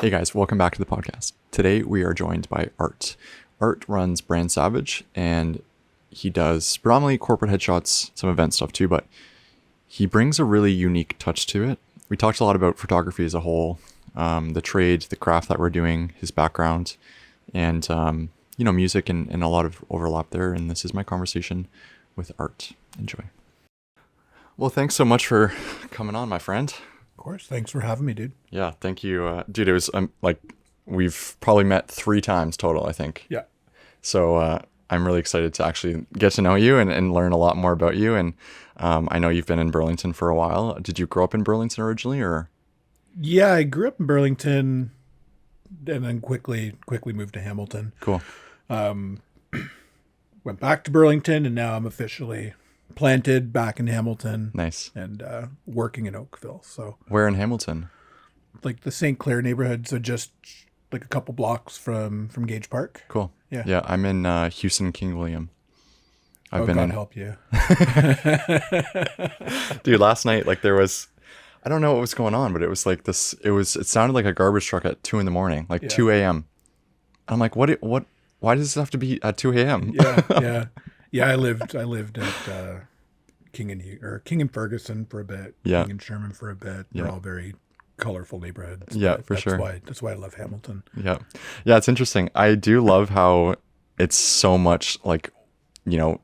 Hey guys, welcome back to the podcast. Today we are joined by Art. Art runs Brand Savage and he does predominantly corporate headshots, some event stuff too, but he brings a really unique touch to it. We talked a lot about photography as a whole, the trade, the craft that we're doing, his background, and music and a lot of overlap there. And this is my conversation with Art. Enjoy. Well, thanks so much for coming on, my friend. Of course. Thanks for having me, dude. Yeah, thank you. Dude, it was we've probably met 3 times total, I think. Yeah. So I'm really excited to actually get to know you and learn a lot more about you. And I know you've been in Burlington for a while. Did you grow up in Burlington originally, or? Yeah, I grew up in Burlington and then quickly moved to Hamilton. Cool. Went back to Burlington and now I'm officially planted back in Hamilton. Nice. And working in Oakville. So where in Hamilton? Like the St. Clair neighborhood, so just like a couple blocks from Gage Park. Cool. Yeah. Yeah, I'm in Houston, King William. I've been God help you. Dude, last night there was, I don't know what was going on, but it was like this. It sounded like a garbage truck at 2 a.m, 2 a.m. I'm like, what? Why does this have to be at 2 a.m? Yeah. I lived at King and Ferguson for a bit. Yeah. King and Sherman for a bit. They're all very colorful neighborhoods. Yeah, for sure. That's why I love Hamilton. Yeah. It's interesting. I do love how it's so much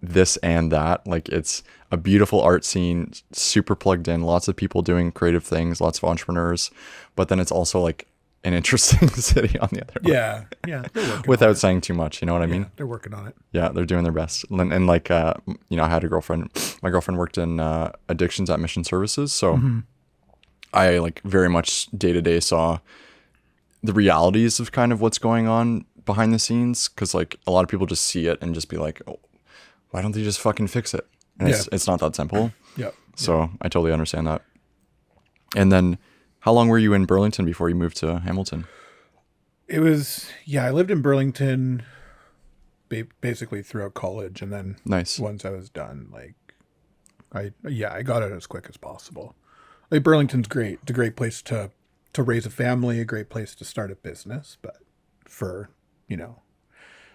this and that. It's a beautiful art scene, super plugged in, lots of people doing creative things, lots of entrepreneurs, but then it's also an interesting city on the other one. Yeah. Without saying too much, you know what I mean? They're working on it. Yeah, they're doing their best. And I had a girlfriend. My girlfriend worked in addictions at Mission Services, so I very much day to day saw the realities of kind of what's going on behind the scenes, because a lot of people just see it and just be like, oh, why don't they just fucking fix it? And it's not that simple. Yeah. So I totally understand that. And then, how long were you in Burlington before you moved to Hamilton? I lived in Burlington basically throughout college, and then once I was done, I got out as quick as possible. Burlington's great. It's a great place to raise a family, a great place to start a business, but for,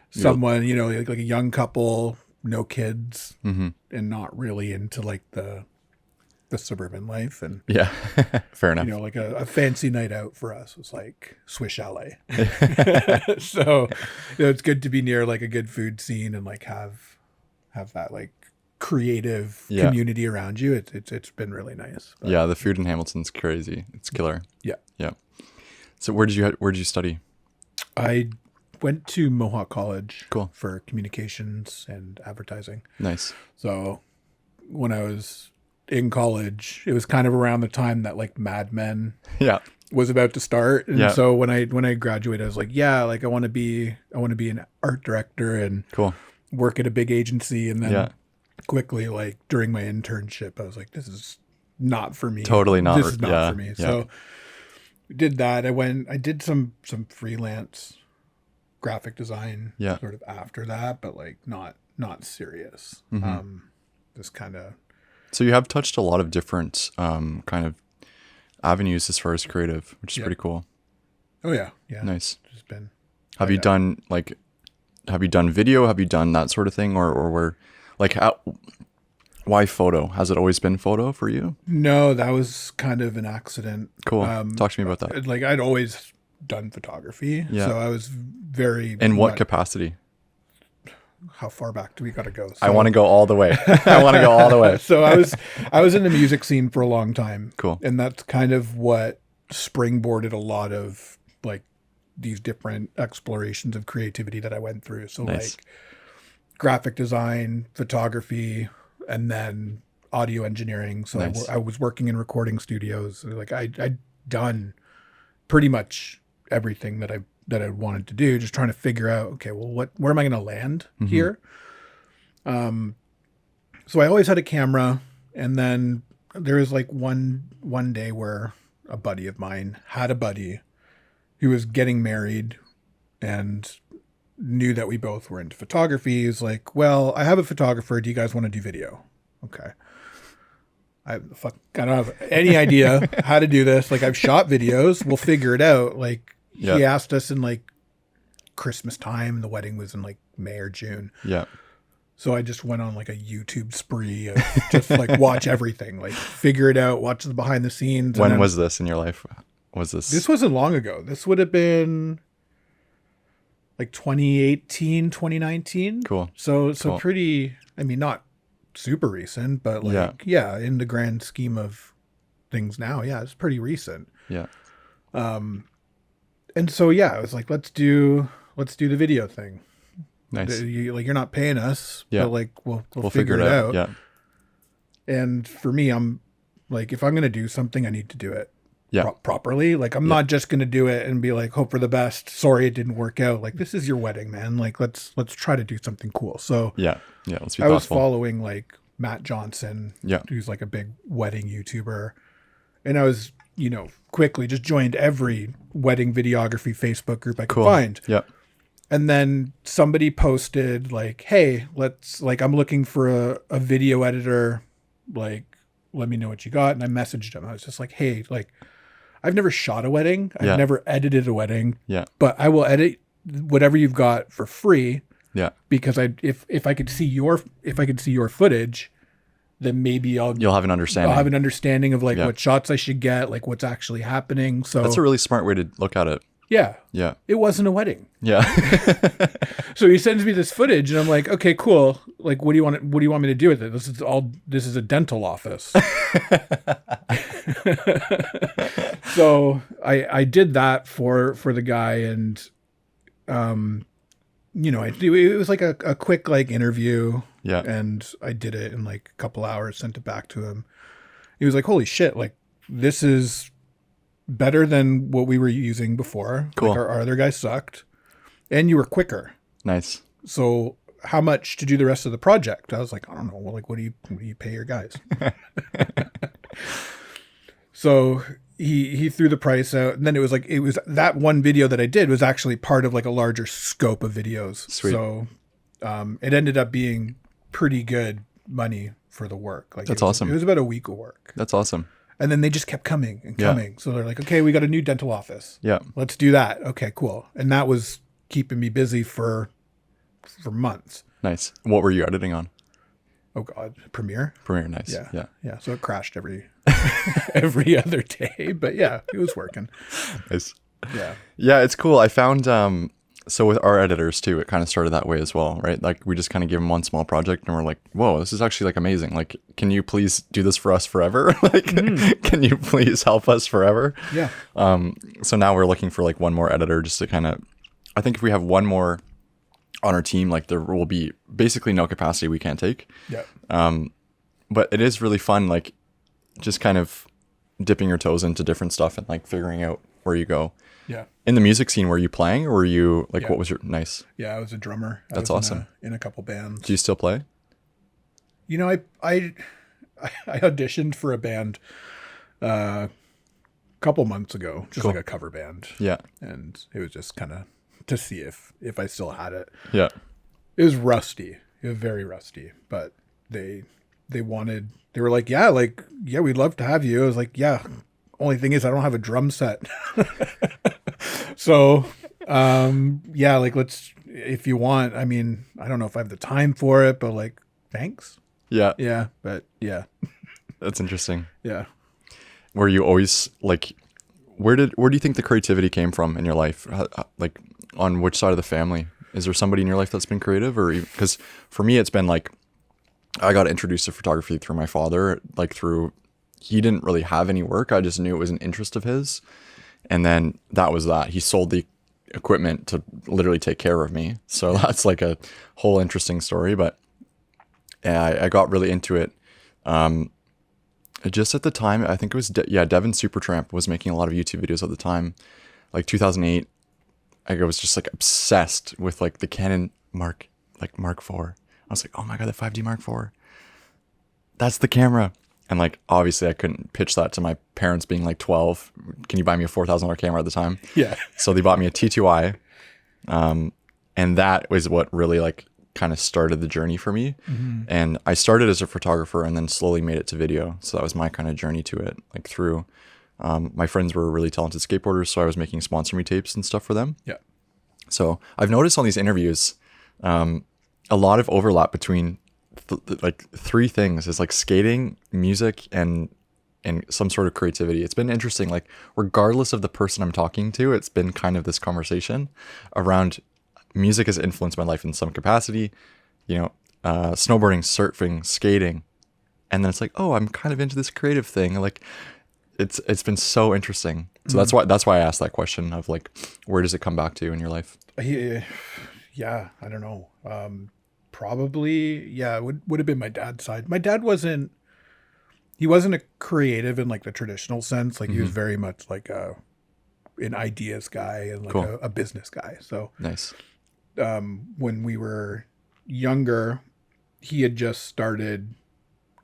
someone, like a young couple, no kids, and not really into the suburban life, and yeah, fair enough. A fancy night out for us was Swiss Chalet. So it's good to be near a good food scene and have that creative community around you. It's been really nice. But, yeah, the food in Hamilton's crazy. It's killer. Yeah. So where did you study? I went to Mohawk College. Cool. For communications and advertising. Nice. So when I was in college, it was kind of around the time that Mad Men was about to start. And so when I graduated, I was I want to be an art director and work at a big agency. And then quickly, during my internship, I was like, this is not for me. Totally not. This is not for me. So did that. I did some freelance graphic design sort of after that, but not serious. Just kind of. So you have touched a lot of different kind of avenues as far as creative, which is pretty cool. Oh yeah. Nice. Just been. Have you done video? Have you done that sort of thing, or where, how? Why photo? Has it always been photo for you? No, that was kind of an accident. Cool. Talk to me about that. I'd always done photography, so I was very. In what capacity? How far back do we got to go? So, I want to go all the way. So I was in the music scene for a long time. Cool. And that's kind of what springboarded a lot of these different explorations of creativity that I went through. So nice. Graphic design, photography, and then audio engineering. So nice. I was working in recording studios. I'd done pretty much everything that I wanted to do, just trying to figure out, okay, well, where am I going to land here? So I always had a camera, and then there was one day where a buddy of mine had a buddy who was getting married and knew that we both were into photography. He's like, well, I have a photographer. Do you guys want to do video? Okay. I don't have any idea how to do this. I've shot videos. We'll figure it out. he asked us in like Christmas time. The wedding was in like May or June. Yeah. So I just went on like a YouTube spree of just like watch everything, like figure it out, watch the behind the scenes. When was this in your life? This wasn't long ago. This would have been like 2018, 2019. Cool. So pretty, I mean, not super recent, but like, yeah, in the grand scheme of things now, yeah, it's pretty recent. Yeah. And so, yeah, I was like, let's do the video thing. Nice. You're not paying us, but like, we'll figure it out. Yeah. And for me, I'm like, if I'm going to do something, I need to do it properly. Like, I'm not just going to do it and be like, hope for the best. Sorry, it didn't work out. Like, this is your wedding, man. Like, let's try to do something cool. So yeah. Let's be thoughtful. I was following like Matt Johnson, yeah, who's like a big wedding YouTuber. And I was, quickly just joined every wedding videography Facebook group I could find. Yeah. And then somebody posted like, hey, I'm looking for a video editor. Like, let me know what you got. And I messaged him. I was just like, hey, like, I've never shot a wedding. I've never edited a wedding. Yeah. But I will edit whatever you've got for free. Yeah. Because if I could see your footage, then maybe you'll have an understanding. I'll have an understanding of like what shots I should get, like what's actually happening. So that's a really smart way to look at it. Yeah. Yeah. It wasn't a wedding. Yeah. So he sends me this footage and I'm like, okay, cool. Like, what do you want me to do with it? This is a dental office. So I did that for the guy and, it was like a quick like interview. Yeah. And I did it in like a couple hours, sent it back to him. He was like, holy shit. Like, this is better than what we were using before. Cool. Like our other guy sucked and you were quicker. Nice. So how much to do the rest of the project? I was like, I don't know. Well, like, what do you pay your guys? So he threw the price out and then it was that one video that I did was actually part of like a larger scope of videos. Sweet. So it ended up being pretty good money for the work. Like that's awesome. It was about a week of work. That's awesome. And then they just kept coming and coming. So they're like, okay, we got a new dental office. Yeah. Let's do that. Okay, cool. And that was keeping me busy for months. Nice. What were you editing on? Oh God, Premiere. Nice. Yeah. So it crashed every other day, but yeah, it was working. Nice. Yeah. Yeah, it's cool. I found so with our editors too, it kind of started that way as well, right? Like we just kind of give them one small project and we're like, whoa, this is actually like amazing. Like, can you please do this for us forever? Like, can you please help us forever? Yeah. So now we're looking for like one more editor just to kind of, I think if we have one more on our team, like there will be basically no capacity we can't take. Yeah. But it is really fun, like just kind of dipping your toes into different stuff and like figuring out where you go. Yeah. In the music scene, were you playing or were you like, what was your nice? Yeah, I was a drummer. That's awesome. In a couple bands. Do you still play? I auditioned for a band a couple months ago, just like a cover band. Yeah. And it was just kind of to see if I still had it. Yeah. It was rusty. It was very rusty, but they were like, yeah, we'd love to have you. I was like, yeah. Only thing is I don't have a drum set. So, yeah, like let's, if you want, I mean, I don't know if I have the time for it, but like, thanks. Yeah. Yeah. But yeah. That's interesting. Yeah. Were you always like, where do you think the creativity came from in your life? Like on which side of the family? Is there somebody in your life that's been creative or because for me, it's been like, I got introduced to photography through my father, like he didn't really have any work. I just knew it was an interest of his. And then that was that. He sold the equipment to literally take care of me. So that's like a whole interesting story. But I got really into it. Just at the time, I think it was, Devin Supertramp was making a lot of YouTube videos at the time. Like 2008, I was just like obsessed with like the Canon Mark IV. I was like, oh my God, the 5D Mark IV. That's the camera. And like, obviously I couldn't pitch that to my parents being like 12. Can you buy me a $4,000 camera at the time? Yeah. So they bought me a T2i. And that was what really like kind of started the journey for me. Mm-hmm. And I started as a photographer and then slowly made it to video. So that was my kind of journey to it, like through My friends were really talented skateboarders, so I was making sponsor me tapes and stuff for them. Yeah. So I've noticed on these interviews, a lot of overlap between like three things is like skating, music, and some sort of creativity. It's been interesting. Like regardless of the person I'm talking to, it's been kind of this conversation around music has influenced my life in some capacity. Snowboarding, surfing, skating, and then it's like, oh, I'm kind of into this creative thing. Like it's been so interesting. So that's why I asked that question of like, where does it come back to in your life? Yeah, I don't know. Probably, yeah, it would have been my dad's side. My dad wasn't a creative in like the traditional sense. Like he was very much like an ideas guy and like Cool. a business guy. So Nice. when we were younger, he had just started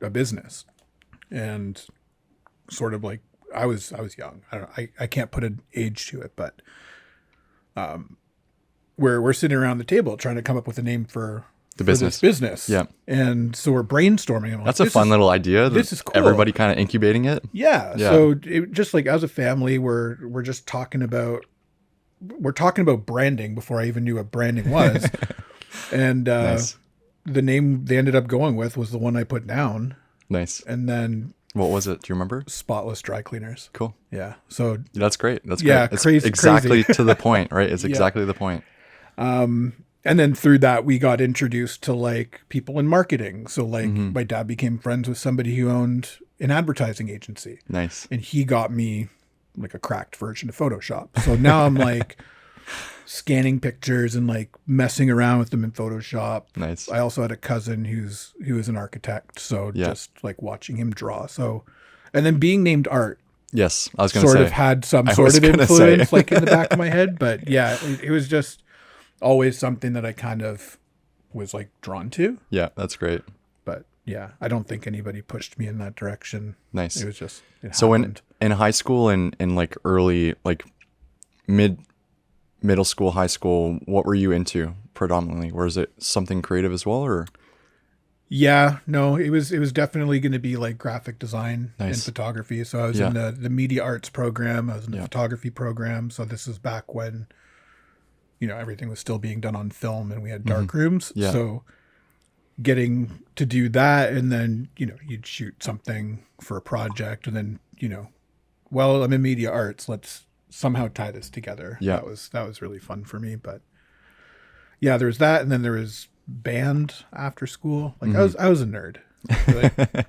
a business, and sort of like I was young. I can't put an age to it, but we're sitting around the table trying to come up with a name for this business. Yeah. And so we're brainstorming. I'm like, That's a fun little idea. This is cool. Everybody kind of incubating it. Yeah. So just like as a family, we're just talking about branding before I even knew what branding was. And Nice. the name they ended up going with was the one I put down. Nice. And then What was it? Do you remember? Spotless Dry Cleaners. Cool. Yeah. So That's great. That's yeah, great. It's crazy, exactly crazy. to the point, right? It's Yeah. exactly the point. And then through that, we got introduced to like people in marketing. So like my dad became friends with somebody who owned an advertising agency, Nice. and he got me like a cracked version of Photoshop. So now I'm like scanning pictures and like messing around with them in Photoshop. Nice. I also had a cousin who was an architect. So Yeah. just like watching him draw. So, and then being named Art Yes. I was going to sort say. of had some I sort was of gonna say. influence like in the back of my head. But yeah, it was just always something that I kind of was like drawn to. Yeah, that's great. But yeah, I don't think anybody pushed me in that direction. Nice. It was just, it So happened. in high school and in like early, like middle school, high school, what were you into predominantly? Or is it something creative as well, or? Yeah, no, it was definitely going to be like graphic design and Nice. photography. So I was Yeah. in the media arts program. I was in the Yeah. photography program. So this is back when, everything was still being done on film and we had dark rooms. Yeah. So getting to do that, and then, you'd shoot something for a project, and then, well, I'm in media arts. Let's somehow tie this together. Yeah. That was really fun for me. But yeah, there was that. And then there was band after school. Like I was a nerd. Like,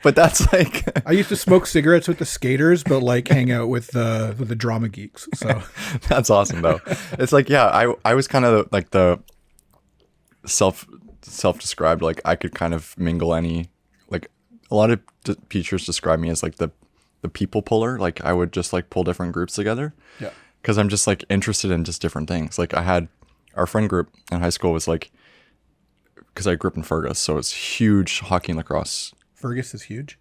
But that's like, I used to smoke cigarettes with the skaters, but like hang out with the drama geeks. So that's awesome though. It's like, yeah, I was kind of like the self-described, like I could kind of mingle any, like a lot of teachers describe me as like the people puller. Like I would just like pull different groups together. yeah. Because I'm just like interested in just different things. Like I had our friend group in high school was like, because I grew up in Fergus, so it's huge hockey and lacrosse. Fergus is huge.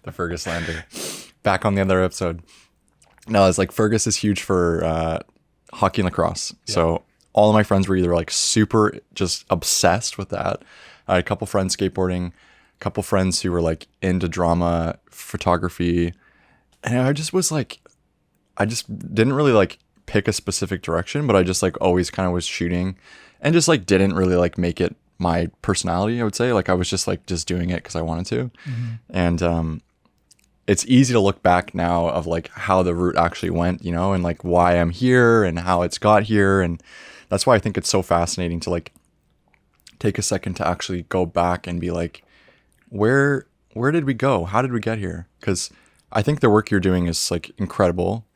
The Fergus Lander. Back on the other episode. No, it's like Fergus is huge for hockey and lacrosse. Yeah. So all of my friends were either like super just obsessed with that. I had a couple friends skateboarding, a couple friends who were like into drama, photography. And I just was like, I just didn't really like pick a specific direction, but I just like always kind of was shooting and just like didn't really like make it my personality, I would say. Like I was just like just doing it because I wanted to. And it's easy to look back now of like how the route actually went, and like why I'm here and how it's got here. And that's why I think it's so fascinating to like take a second to actually go back and be like, where did we go? How did we get here? Because I think the work you're doing is like incredible.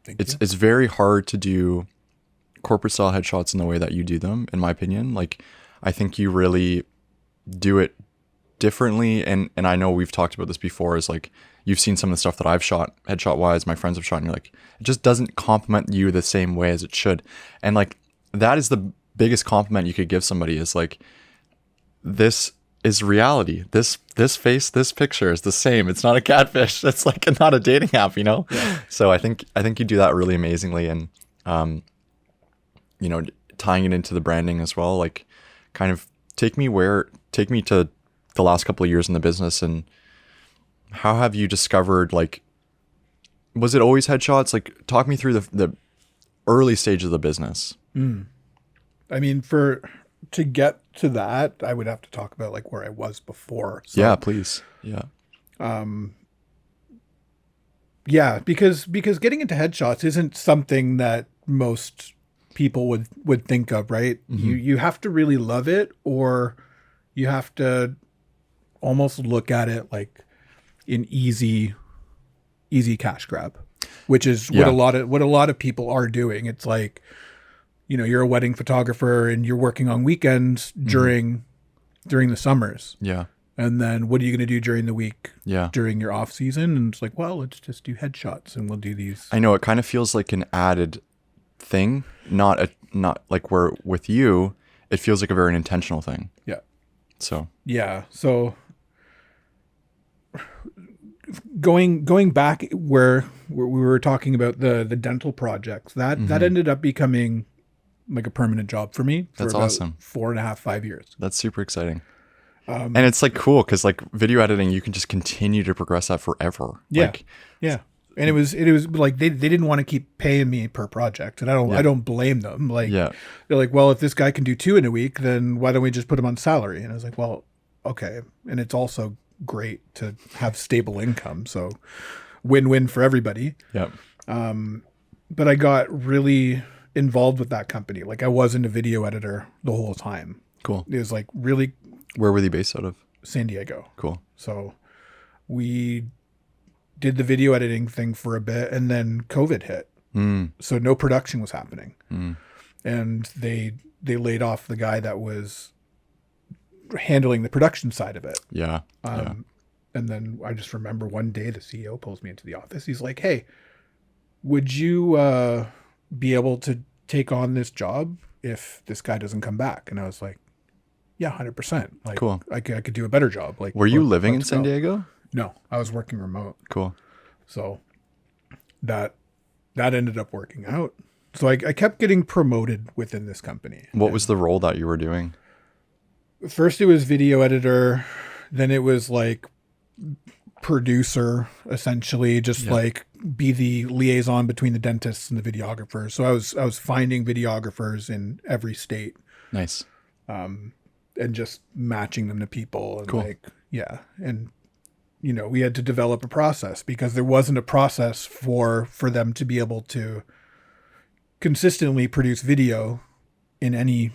It's very hard to do corporate style headshots in the way that you do them, in my opinion. Like I think you really do it differently. And I know we've talked about this before, is like you've seen some of the stuff that I've shot headshot wise, my friends have shot, and you're like, it just doesn't compliment you the same way as it should. And like that is the biggest compliment you could give somebody, is like, this is reality. This face, this picture is the same. It's not a catfish. It's like not a dating app, Yeah. So I think you do that really amazingly. And, tying it into the branding as well, like kind of take me to the last couple of years in the business and how have you discovered, like, was it always headshots? Like, talk me through the early stage of the business. I mean, to get to that, I would have to talk about like where I was before. So, yeah, please. Yeah. Yeah, because getting into headshots isn't something that most people would think of, right? You have to really love it, or you have to almost look at it like an easy cash grab, which is what a lot of people are doing. It's like, you know, you're a wedding photographer and you're working on weekends during the summers. Yeah. And then what are you going to do during the week? Yeah. During your off season? And it's like, well, let's just do headshots and we'll do these. I know it kind of feels like an added thing, not like where with you, it feels like a very intentional thing. Yeah. So. Yeah. So going back where we were talking about the dental projects, that ended up becoming like a permanent job for me. For That's about awesome. 4.5, 5 years. That's super exciting. And it's like cool because like video editing, you can just continue to progress that forever. Yeah. Like, yeah. And it was like they didn't want to keep paying me per project, and I don't blame them. Like they're like, well, if this guy can do 2 in a week, then why don't we just put him on salary? And I was like, well, okay. And it's also great to have stable income, so win-win for everybody. Yep. But I got really involved with that company. Like I wasn't a video editor the whole time. Cool. It was like really. Where were they based out of? San Diego. Cool. So we did the video editing thing for a bit, and then COVID hit. So no production was happening. And they laid off the guy that was handling the production side of it. Yeah. And then I just remember one day the CEO pulls me into the office. He's like, hey, would you be able to take on this job if this guy doesn't come back? And I was like, yeah, 100%. Like, cool. I could do a better job. Like, were you living in San Diego? No, I was working remote. Cool. So that ended up working out. So I kept getting promoted within this company. What was the role that you were doing? First it was video editor. Then it was like producer, essentially, just like be the liaison between the dentists and the videographers. So I was finding videographers in every state. Nice. And just matching them to people. And cool. And you know, we had to develop a process because there wasn't a process for them to be able to consistently produce video in any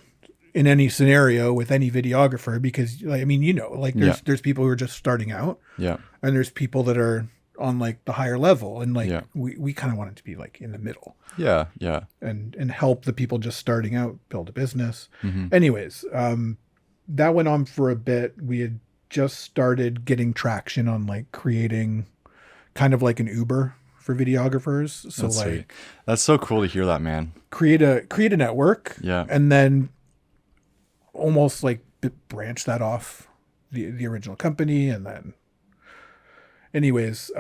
scenario with any videographer, because I mean, you know, like there's people who are just starting out, and there's people that are on like the higher level, and like we kind of wanted to be like in the middle, and help the people just starting out build a business. Anyways, that went on for a bit. We had just started getting traction on like creating kind of like an Uber for videographers. So that's like sweet. That's so cool to hear that, man. Create a network, and then almost like branch that off the original company. And then anyways,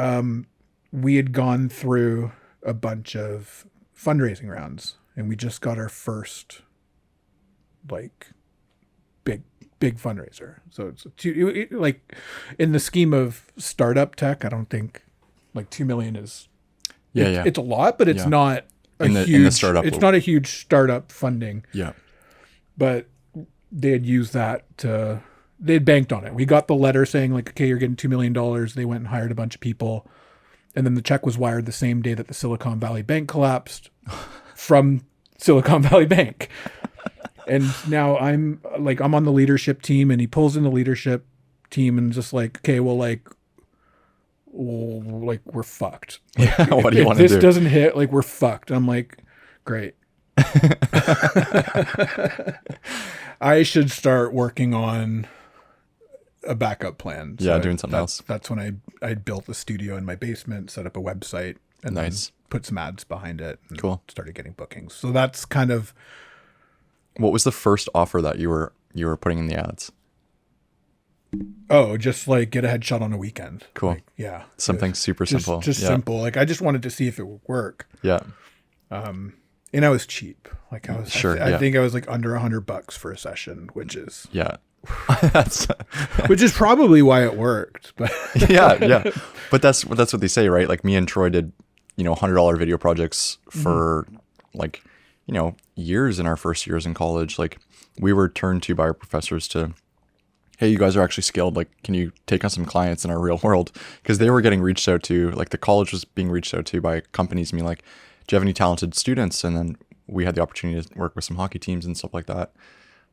we had gone through a bunch of fundraising rounds, and we just got our first like big fundraiser. So it's like in the scheme of startup tech, I don't think like 2 million is it's a lot, but it's not in the startup. It's not a huge startup funding. Yeah. But they had used that they had banked on it. We got the letter saying like, okay, you're getting $2 million. They went and hired a bunch of people. And then the check was wired the same day that the Silicon Valley Bank collapsed from Silicon Valley Bank. And now I'm on the leadership team, and he pulls in the leadership team and just like, okay, well, we're fucked. Like, what do you want to do? If this doesn't hit, like, we're fucked. I'm like, great. I should start working on a backup plan. So doing something else. That's when I built a studio in my basement, set up a website, and then put some ads behind it. And started getting bookings. So that's kind of. What was the first offer that you were putting in the ads? Oh, just like get a headshot on a weekend. Cool. Like, something super simple. Just simple. Like I just wanted to see if it would work. Yeah. And I was cheap. Like I was I think I was like under $100 for a session, which is That's which is probably why it worked. But yeah. But that's what they say, right? Like me and Troy did, $100 video projects for like, years in our first years in college. Like we were turned to by our professors to, hey, you guys are actually skilled. Like, can you take on some clients in our real world? Because they were getting reached out to, like the college was being reached out to by companies and being like, do you have any talented students? And then we had the opportunity to work with some hockey teams and stuff like that.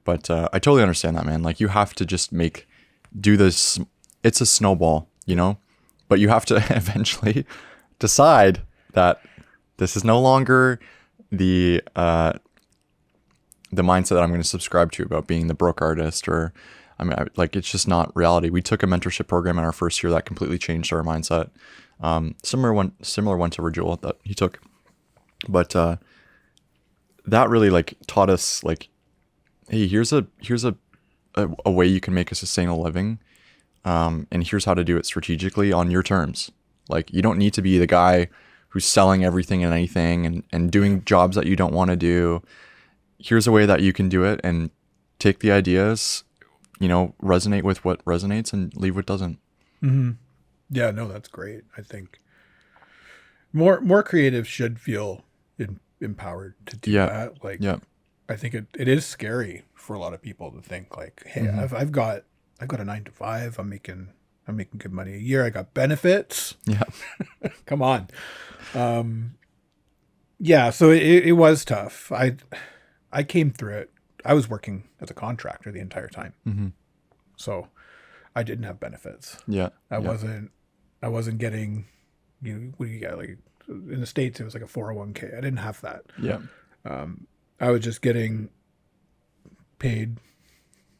But I totally understand that, man. Like you have to just do this. It's a snowball, but you have to eventually decide that this is no longer the mindset that I'm going to subscribe to about being the broke artist, or it's just not reality. We took a mentorship program in our first year that completely changed our mindset. Similar one to Rajul that he took, but that really like taught us like, hey, here's a way you can make a sustainable living, and here's how to do it strategically on your terms. Like you don't need to be the guy who's selling everything and anything and doing jobs that you don't want to do. Here's a way that you can do it and take the ideas, resonate with what resonates and leave what doesn't. Mm-hmm. Yeah, no, that's great. I think more creatives should feel empowered to do that. Like, I think it is scary for a lot of people to think like, hey, I've got a 9-to-5. I'm making good money a year. I got benefits. Yeah. Come on. Yeah. So it was tough. I came through it. I was working as a contractor the entire time. Mm-hmm. So I didn't have benefits. Yeah. I wasn't getting, what do you get? Like in the States, it was like a 401k. I didn't have that. Yeah. I was just getting paid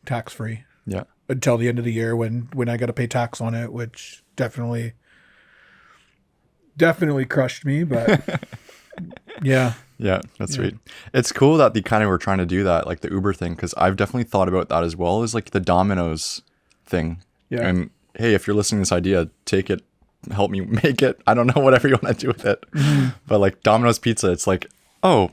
tax-free. Yeah. Until the end of the year when I got to pay tax on it, which definitely crushed me, but yeah. Yeah, that's sweet. It's cool that they kind of were trying to do that, like the Uber thing, because I've definitely thought about that as well, as like the Domino's thing. Yeah. And hey, if you're listening to this idea, take it, help me make it. I don't know, whatever you want to do with it. Mm-hmm. But like Domino's pizza, it's like, oh,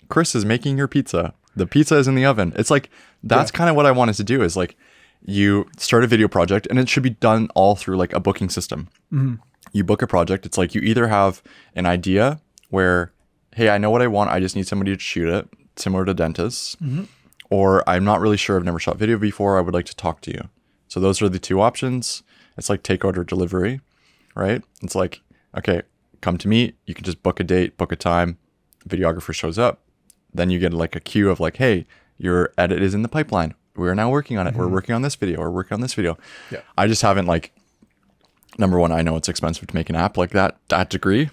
Chris is making your pizza. The pizza is in the oven. It's like, that's kind of what I wanted to do, is like, you start a video project and it should be done all through like a booking system. Mm-hmm. You book a project. It's like you either have an idea where, hey, I know what I want. I just need somebody to shoot it, similar to dentists. Mm-hmm. Or I'm not really sure. I've never shot video before. I would like to talk to you. So those are the two options. It's like takeout or delivery, right? It's like, okay, come to me. You can just book a date, book a time. Videographer shows up. Then you get like a queue of like, hey, your edit is in the pipeline. We're now working on it. Mm-hmm. We're working on this video. We're working on this video. Yeah. I just haven't like, number one, I know it's expensive to make an app like that degree.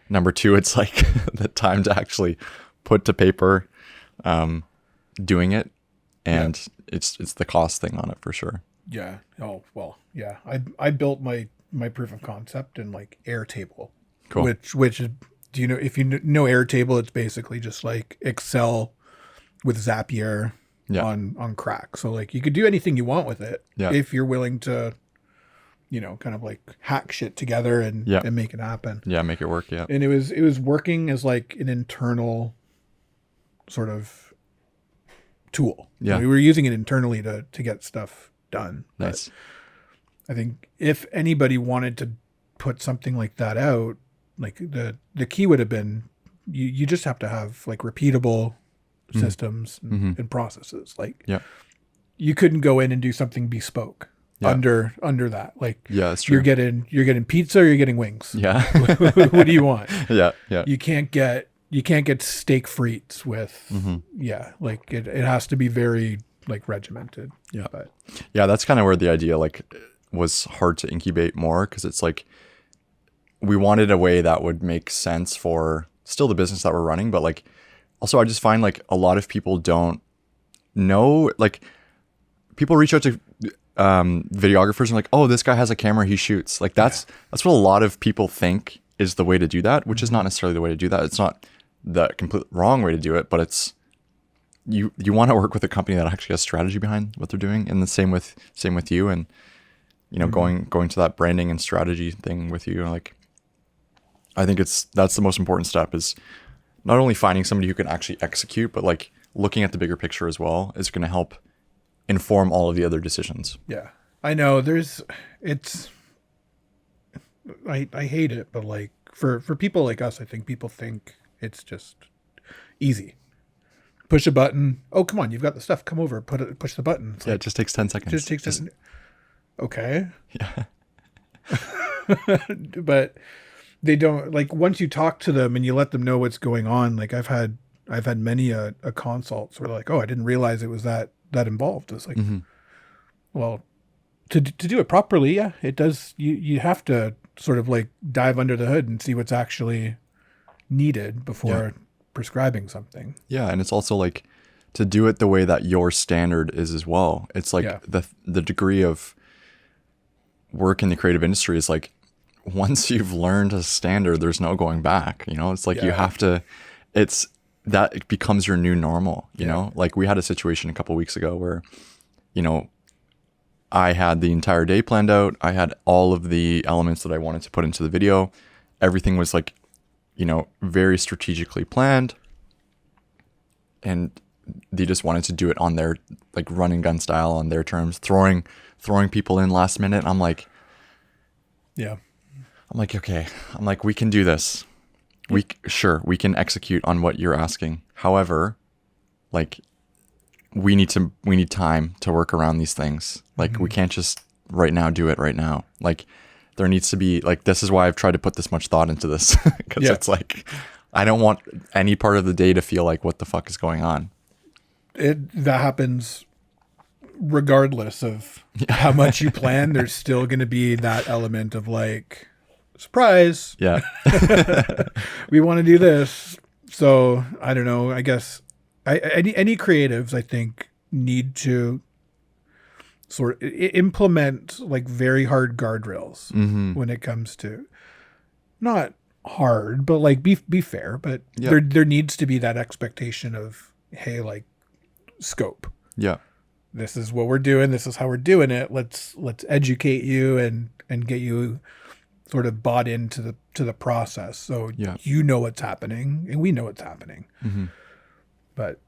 Number two, it's like the time to actually put to paper doing it. And it's the cost thing on it for sure. Yeah. Oh, well, yeah. I built my proof of concept in like Airtable. Cool. Which is, do you know, if you know Airtable, it's basically just like Excel with Zapier on crack. So like you could do anything you want with it if you're willing to, kind of like hack shit together and make it happen. Yeah, make it work. Yeah. And it was working as like an internal sort of tool. Yeah. We were using it internally to get stuff done. Nice. But I think if anybody wanted to put something like that out, like the key would have been you just have to have like repeatable systems and processes. Like you couldn't go in and do something bespoke under that. Like that's true. You're getting pizza or you're getting wings. Yeah. What do you want? Yeah. You can't get steak frites with like it has to be very like regimented. Yeah. But that's kind of where the idea like was hard to incubate more, because it's like we wanted a way that would make sense for still the business that we're running, but like also I just find like a lot of people don't know, like people reach out to videographers and like, oh, this guy has a camera, he shoots. Like that's what a lot of people think is the way to do that, which is not necessarily the way to do that. It's not the complete wrong way to do it, but it's you want to work with a company that actually has strategy behind what they're doing, and the same with you, and going to that branding and strategy thing with you. Like I think that's the most important step, is not only finding somebody who can actually execute, but like looking at the bigger picture as well is going to help inform all of the other decisions. Yeah. I know I hate it, but like for people like us, I think people think it's just easy. Push a button. Oh, come on, you've got the stuff. Come over, push the button. It's it just takes 10 seconds. Just takes 10. Okay. Yeah. But they don't, like, once you talk to them and you let them know what's going on, like I've had many a consults where like, oh, I didn't realize it was that involved. It's like, well, to do it properly, yeah, it does. You have to sort of like dive under the hood and see what's actually needed before prescribing something. Yeah, and it's also like to do it the way that your standard is as well. It's like the degree of work in the creative industry is like, once you've learned a standard, there's no going back. You know, it's like you have to. It becomes your new normal. You know, like we had a situation a couple of weeks ago where, you know, I had the entire day planned out. I had all of the elements that I wanted to put into the video. Everything was like, you know, very strategically planned. And they just wanted to do it on their like run and gun style, on their terms, throwing people in last minute. I'm like, okay. I'm like, we can do this. We can execute on what you're asking. However, like we need time to work around these things. Like we can't just right now do it right now. Like there needs to be like, this is why I've tried to put this much thought into this, because it's like, I don't want any part of the day to feel like, what the fuck is going on? That happens regardless of how much you plan. There's still going to be that element of like, surprise. Yeah. We want to do this. So I don't know. I guess any creatives, I think, need to sort of implement like very hard guardrails when it comes to, not hard, but like be fair. But there needs to be that expectation of, hey, like scope. Yeah. This is what we're doing. This is how we're doing it. Let's educate you and get you sort of bought into the process. So you know what's happening and we know what's happening. But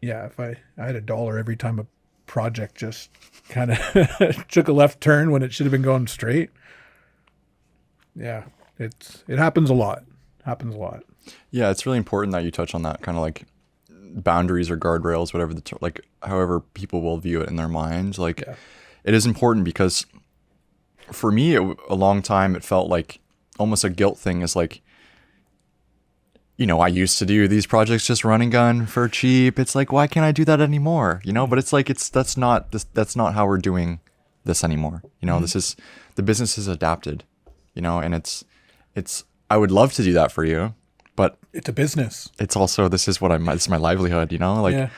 yeah, if I had $1 every time a project just kind of took a left turn when it should have been going straight. Yeah, it happens a lot. Yeah, it's really important that you touch on that kind of like boundaries or guardrails, whatever like however people will view it in their minds. Like it is important because for me, a long time, it felt like almost a guilt thing. Is like, you know, I used to do these projects just run and gun for cheap. It's like, why can't I do that anymore? You know, but it's like, that's not how we're doing this anymore. You know, the business is adapted, you know, and it's, I would love to do that for you, but it's a business. It's also, this is my livelihood, you know, like,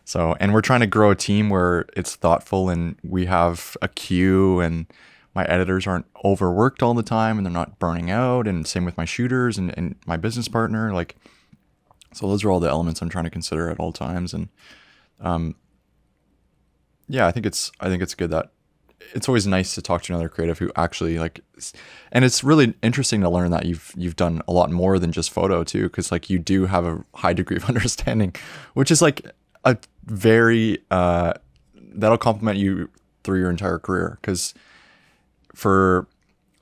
so, and we're trying to grow a team where it's thoughtful and we have a queue and my editors aren't overworked all the time and they're not burning out, and same with my shooters and my business partner. Like, so those are all the elements I'm trying to consider at all times. And, I think it's good that it's always nice to talk to another creative who actually like, and it's really interesting to learn that you've done a lot more than just photo too. Cause like you do have a high degree of understanding, which is like a very, that'll complement you through your entire career. Cause for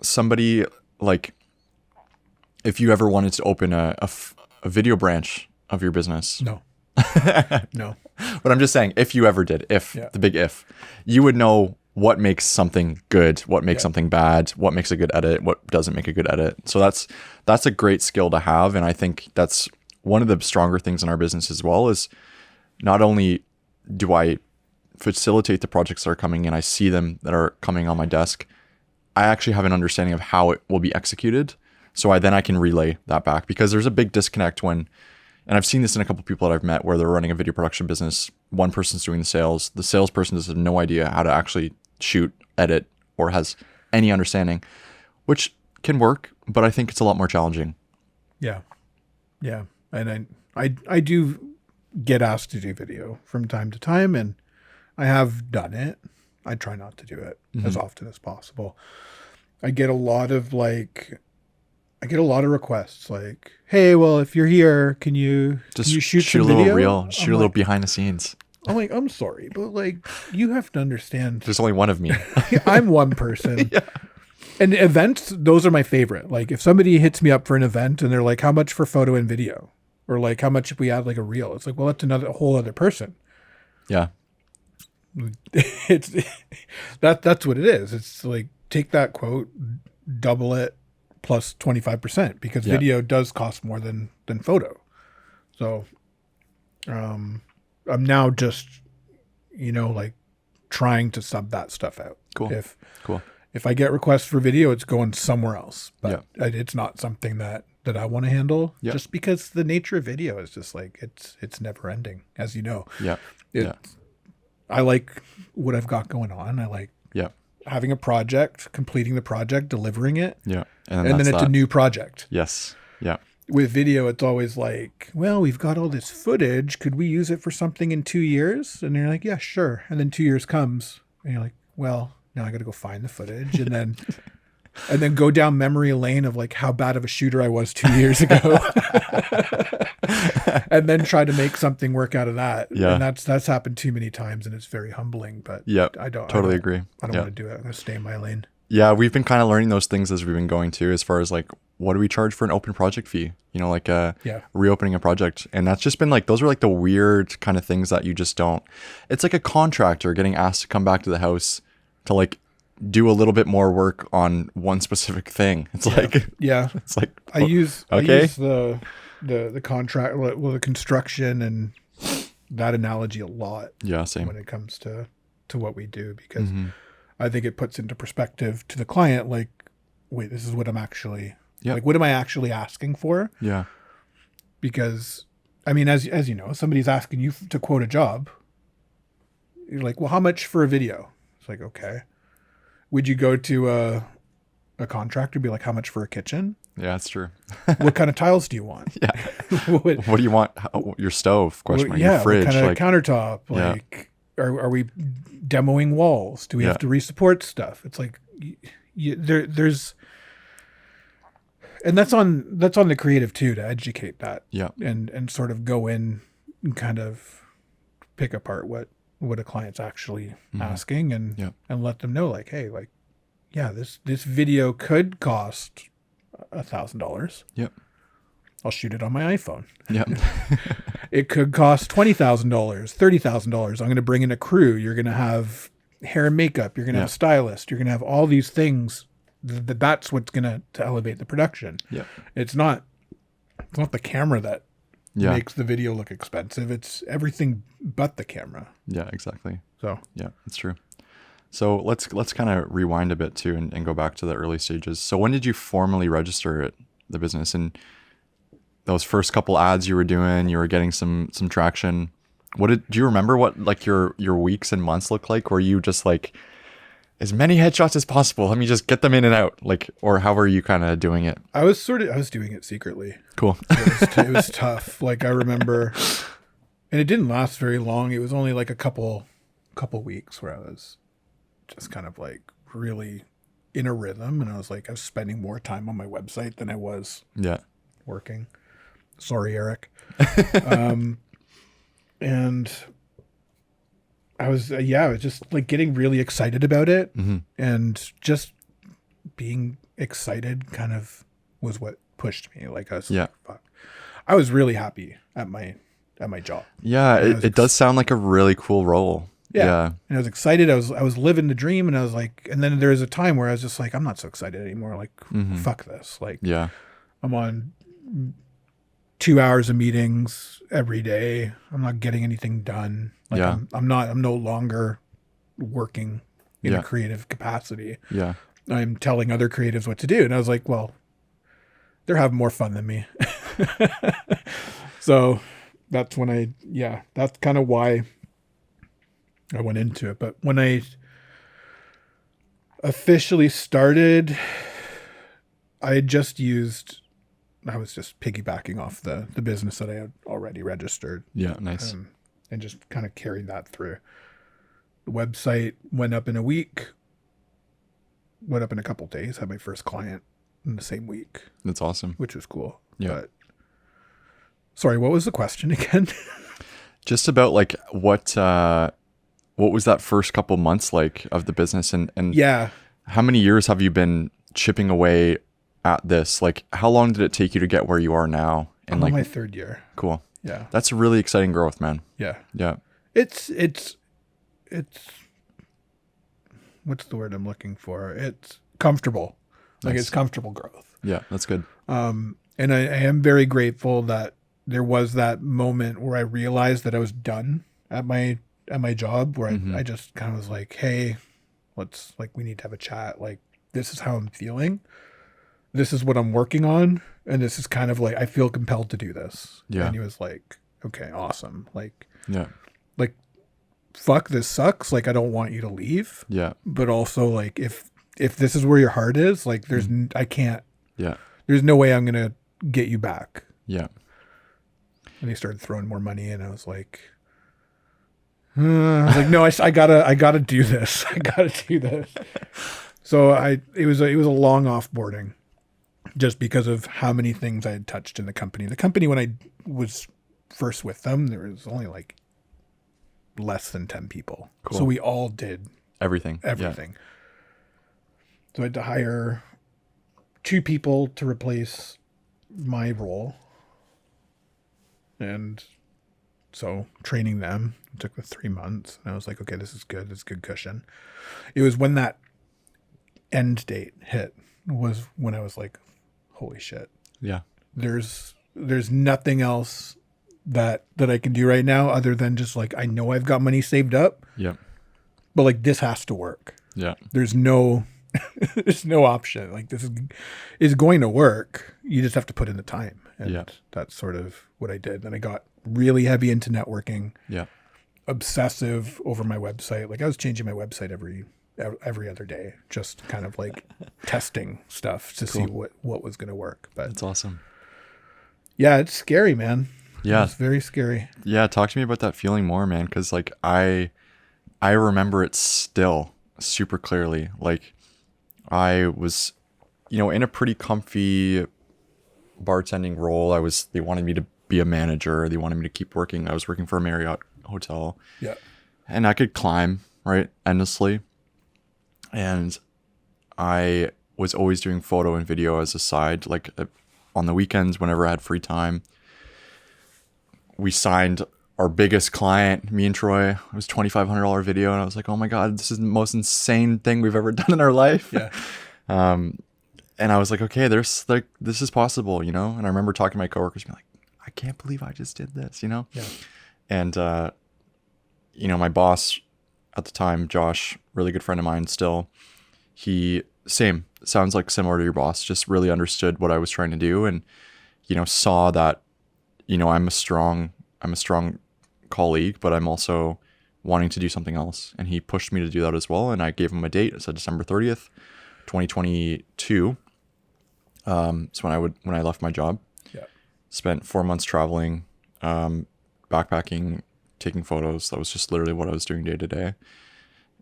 somebody like, if you ever wanted to open a video branch of your business. No. No. But I'm just saying, if you ever did, the big if, you would know what makes something good, what makes something bad, what makes a good edit, what doesn't make a good edit. So that's a great skill to have. And I think that's one of the stronger things in our business as well, is not only do I facilitate the projects that are coming in, I see them that are coming on my desk, I actually have an understanding of how it will be executed. So I can relay that back, because there's a big disconnect when, and I've seen this in a couple of people that I've met where they're running a video production business. One person's doing the sales. The salesperson has no idea how to actually shoot, edit, or has any understanding, which can work, but I think it's a lot more challenging. Yeah. Yeah. And I do get asked to do video from time to time, and I have done it. I try not to do it as often as possible. I get a lot of requests like, hey, well, if you're here, can you shoot some a little video? reel, shoot a little behind the scenes. I'm like, I'm sorry, but like, you have to understand. There's only one of me. I'm one person. Yeah. And events, those are my favorite. Like if somebody hits me up for an event and they're like, how much for photo and video? Or like, how much if we add like a reel? It's like, well, that's a whole other person. Yeah. It's that's what it is. It's like, take that quote, double it plus 25% because video does cost more than photo. So, I'm now just, like trying to sub that stuff out. Cool. If I get requests for video, it's going somewhere else, but it's not something that I want to handle just because the nature of video is just like, it's never ending, as you know. I like what I've got going on. I like having a project, completing the project, delivering it. Yeah. And then it's a new project. Yes. Yeah. With video, it's always like, well, we've got all this footage. Could we use it for something in 2 years? And you're like, yeah, sure. And then 2 years comes and you're like, well, now I got to go find the footage and then go down memory lane of like how bad of a shooter I was 2 years ago. And then try to make something work out of that. Yeah. And that's happened too many times and it's very humbling, but I don't agree. I don't want to do it. I'm going to stay in my lane. Yeah. We've been kind of learning those things as we've been going too, as far as like, what do we charge for an open project fee? Like reopening a project. And that's just been like, those are like the weird kind of things that you just don't, it's like a contractor getting asked to come back to the house to like do a little bit more work on one specific thing. It's it's like, I use the contract, well, the construction and that analogy a lot. Yeah. Same. When it comes to what we do, because I think it puts into perspective to the client, like, wait, this is what I'm actually, like, what am I actually asking for? Yeah. Because I mean, as you know, somebody's asking you to quote a job. You're like, well, how much for a video? It's like, okay. Would you go to a contractor and be like, how much for a kitchen? Yeah, that's true. What kind of tiles do you want? Yeah. What do you want? Your stove, your fridge. What kind of countertop? Like, are we demoing walls? Do we have to re-support stuff? It's like, there's, and that's on the creative too, to educate that. Yeah. And sort of go in and kind of pick apart what a client's actually asking and let them know, like, hey, like, this video could cost $1,000. Yep. I'll shoot it on my iPhone. Yep. It could cost $20,000, $30,000. I'm going to bring in a crew. You're going to have hair and makeup. You're going to have a stylist. You're going to have all these things. That's what's going to elevate the production. Yeah. It's not the camera that makes the video look expensive. It's everything but the camera. Yeah, exactly. So yeah, that's true. So let's kind of rewind a bit too and go back to the early stages. So when did you formally register at the business? And those first couple ads you were doing, you were getting some traction. Do you remember what like your weeks and months look like? Were you just like, as many headshots as possible, let me just get them in and out, like, or how were you kind of doing it? I was doing it secretly. Cool. It was tough. Like I remember, and it didn't last very long. It was only like a couple weeks where I was just kind of like really in a rhythm, and I was spending more time on my website than I was working. Sorry, Eric. And I was just like getting really excited about it, and just being excited kind of was what pushed me. Like I was fuck. I was really happy at my job. Yeah, it does sound like a really cool role. Yeah. And I was excited. I was living the dream, and I was like, and then there was a time where I was just like, I'm not so excited anymore. Like, fuck this. Like, I'm on 2 hours of meetings every day. I'm not getting anything done. Like I'm no longer working in a creative capacity. Yeah. I'm telling other creatives what to do. And I was like, well, they're having more fun than me. So that's when that's kind of why I went into it. But when I officially started, I was just piggybacking off the business that I had already registered. Yeah, nice. And just kind of carried that through. The website went up in a week, went up in a couple days, had my first client in the same week. That's awesome. Which was cool. Yeah. But, sorry, what was the question again? Just about like what was that first couple months like of the business, and Yeah. how many years have you been chipping away at this? Like, how long did it take you to get where you are now? And I'm on like, my third year. cool. Yeah. That's really exciting growth, man. Yeah. Yeah. It's what's the word I'm looking for? It's comfortable. Like Nice. it's comfortable growth. Yeah, that's good. And I am very grateful that there was that moment where I realized that I was done at my job, where I just kind of was like, hey, we need to have a chat. Like, this is how I'm feeling. This is what I'm working on. And this is kind of like, I feel compelled to do this. Yeah. And he was like, okay, awesome. Like, Yeah. fuck, this sucks. Like, I don't want you to leave. Yeah. But also, like, if this is where your heart is, like, I can't, Yeah. there's no way I'm going to get you back. Yeah. And he started throwing more money in. I was like, no, I gotta do this. I gotta do this. So it was a long offboarding, just because of how many things I had touched in the company. The company, when I was first with them, there was only like less than 10 people. Cool. So we all did Everything. everything. Yeah. So I had to hire 2 people to replace my role. And so training them took 3 months. And I was like, okay, this is good. This is good cushion. It was when that end date hit was when I was like, holy shit. Yeah. There's nothing else that I can do right now other than just like, I know I've got money saved up. Yeah. But like, this has to work. Yeah. There's no option. Like, this is going to work. You just have to put in the time. And that's sort of what I did. Then I got really heavy into networking. Yeah. Obsessive over my website. Like, I was changing my website every other day, just kind of like testing stuff to see what was going to work. But that's awesome. Yeah, it's scary, man. Yeah. It's very scary. Yeah. Talk to me about that feeling more, man. Cause like I remember it still super clearly. Like, I was, in a pretty comfy bartending role. They wanted me to be a manager. They wanted me to keep working. I was working for a Marriott hotel. Yeah. And I could climb, right, endlessly. And I was always doing photo and video as a side, like on the weekends, whenever I had free time. We signed our biggest client, me and Troy. It was $2,500 video. And I was like, oh my God, this is the most insane thing we've ever done in our life. Yeah. And I was like, okay, this is possible, And I remember talking to my coworkers, being like, I can't believe I just did this, Yeah. And, my boss at the time, Josh, really good friend of mine still, sounds like similar to your boss, just really understood what I was trying to do and, saw that, I'm a strong colleague, but I'm also wanting to do something else. And he pushed me to do that as well. And I gave him a date. It said December 30th, 2022. So when I left my job, spent 4 months traveling, backpacking, taking photos. That was just literally what I was doing day to day.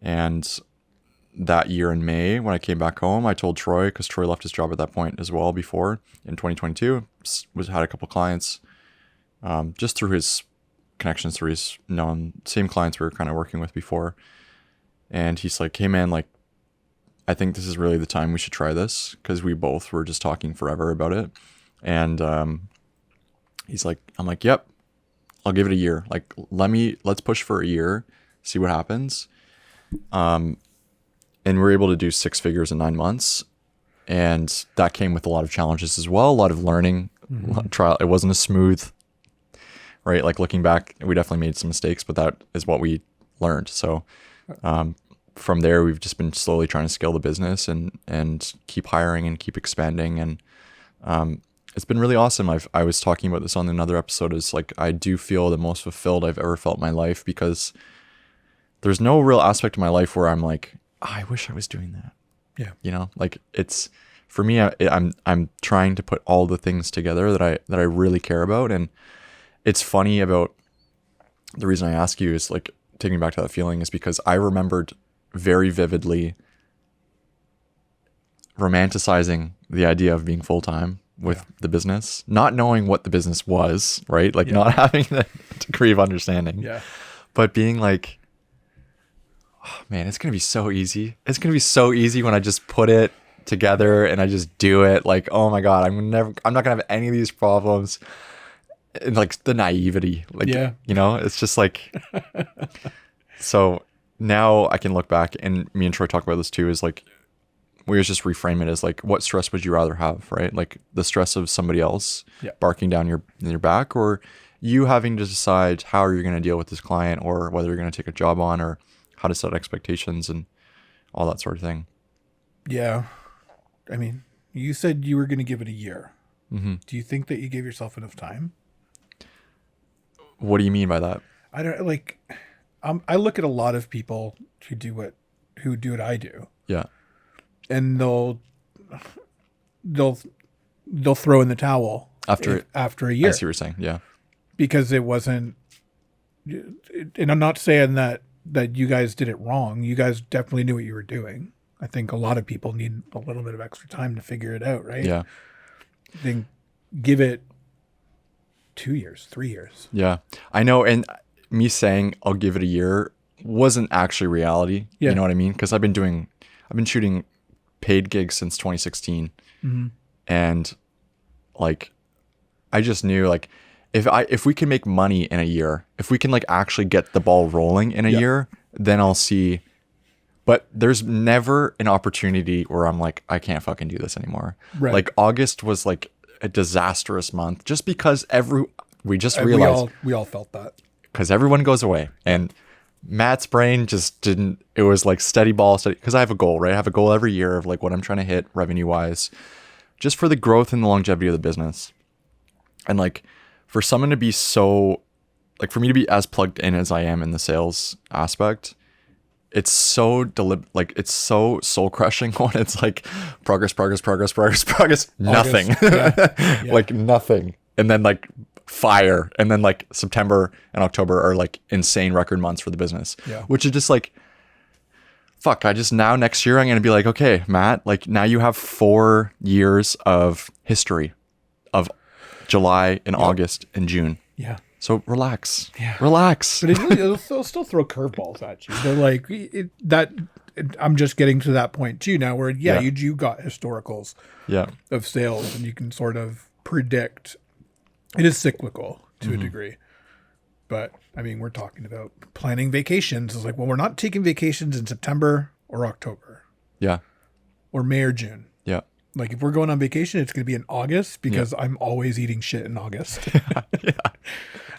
And that year in May, when I came back home, I told Troy, because Troy left his job at that point as well before in 2022, had a couple clients, just through his connections, through his same clients we were kind of working with before. And he's like, hey man, like, I think this is really the time we should try this, because we both were just talking forever about it. And he's like, I'm like, yep, I'll give it a year. Like, let's push for a year, see what happens. And we're able to do 6 figures in 9 months. And that came with a lot of challenges as well, a lot of learning, a lot of trial. It wasn't a smooth, right? Like, looking back, we definitely made some mistakes, but that is what we learned. So from there, we've just been slowly trying to scale the business and keep hiring and keep expanding. And it's been really awesome. I was talking about this on another episode, is like, I do feel the most fulfilled I've ever felt in my life, because there's no real aspect of my life where I'm like, I wish I was doing that. Yeah. Like, it's, for me, I'm trying to put all the things together that I really care about. And it's funny about the reason I ask you is, like, taking me back to that feeling is because I remembered very vividly romanticizing the idea of being full-time with the business, not knowing what the business was, right? Like not having that degree of understanding. Yeah. But being like, oh, man, it's going to be so easy. It's going to be so easy when I just put it together and I just do it. Like, oh my God, I'm not going to have any of these problems. And like the naivety, like, you know, it's just like, so now I can look back, and me and Troy talk about this too, is like, we always just reframe it as like, what stress would you rather have, right? Like the stress of somebody else barking down your back, or you having to decide how you're going to deal with this client, or whether you're going to take a job on, or how to set expectations and all that sort of thing. Yeah. I mean, you said you were going to give it a year. Mm-hmm. Do you think that you gave yourself enough time? What do you mean by that? I don't like. I look at a lot of people who do what I do. Yeah. And they'll throw in the towel after a year. I see what you're saying. Yeah. Because it wasn't. And I'm not saying that you guys did it wrong. You guys definitely knew what you were doing. I think a lot of people need a little bit of extra time to figure it out, right? Yeah. Then give it 2 years, 3 years. Yeah, I know. And me saying I'll give it a year wasn't actually reality. Yeah. You know what I mean? Because I've been shooting paid gigs since 2016. Mm-hmm. And like, I just knew like, if we can make money in a year, if we can like actually get the ball rolling in a year, then I'll see. But there's never an opportunity where I'm like, I can't fucking do this anymore. Right. Like August was like a disastrous month just because we just realized we all felt that, because everyone goes away, and Matt's brain just didn't. It was like steady because I have a goal, right? I have a goal every year of like what I'm trying to hit revenue wise, just for the growth and the longevity of the business. And like for someone to be so, like for me to be as plugged in as I am in the sales aspect, it's so like it's so soul crushing when it's like progress, nothing. Yeah. Like nothing. And then like fire. And then like September and October are like insane record months for the business. Yeah. Which is just like, fuck, now next year I'm going to be like, okay, Matt, like now you have 4 years of history of July and August and June. Yeah. So relax. Yeah. Relax. But it'll still throw curveballs at you. They're like I'm just getting to that point too now where you got historicals of sales, and you can sort of predict. It is cyclical to a degree. But I mean, we're talking about planning vacations. It's like, well, we're not taking vacations in September or October. Yeah. Or May or June. Yeah. Like if we're going on vacation, it's going to be in August because I'm always eating shit in August. Yeah.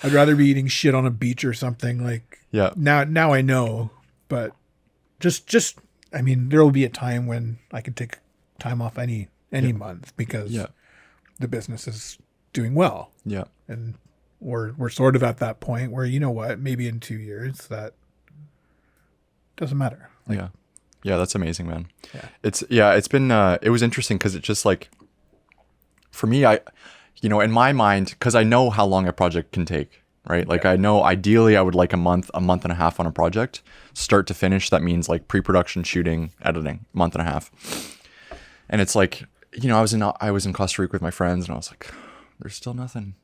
I'd rather be eating shit on a beach or something. Like now I know, but just I mean, there will be a time when I can take time off any month because the business is doing well. Yeah. And we're sort of at that point where, you know what, maybe in 2 years that doesn't matter. Like, yeah, that's amazing, man. Yeah. It's been it was interesting because it's just like, for me, in my mind, because I know how long a project can take, right? Like I know ideally I would like a month and a half on a project, start to finish. That means like pre-production, shooting, editing, month and a half. And it's like, I was in Costa Rica with my friends, and I was like, there's still nothing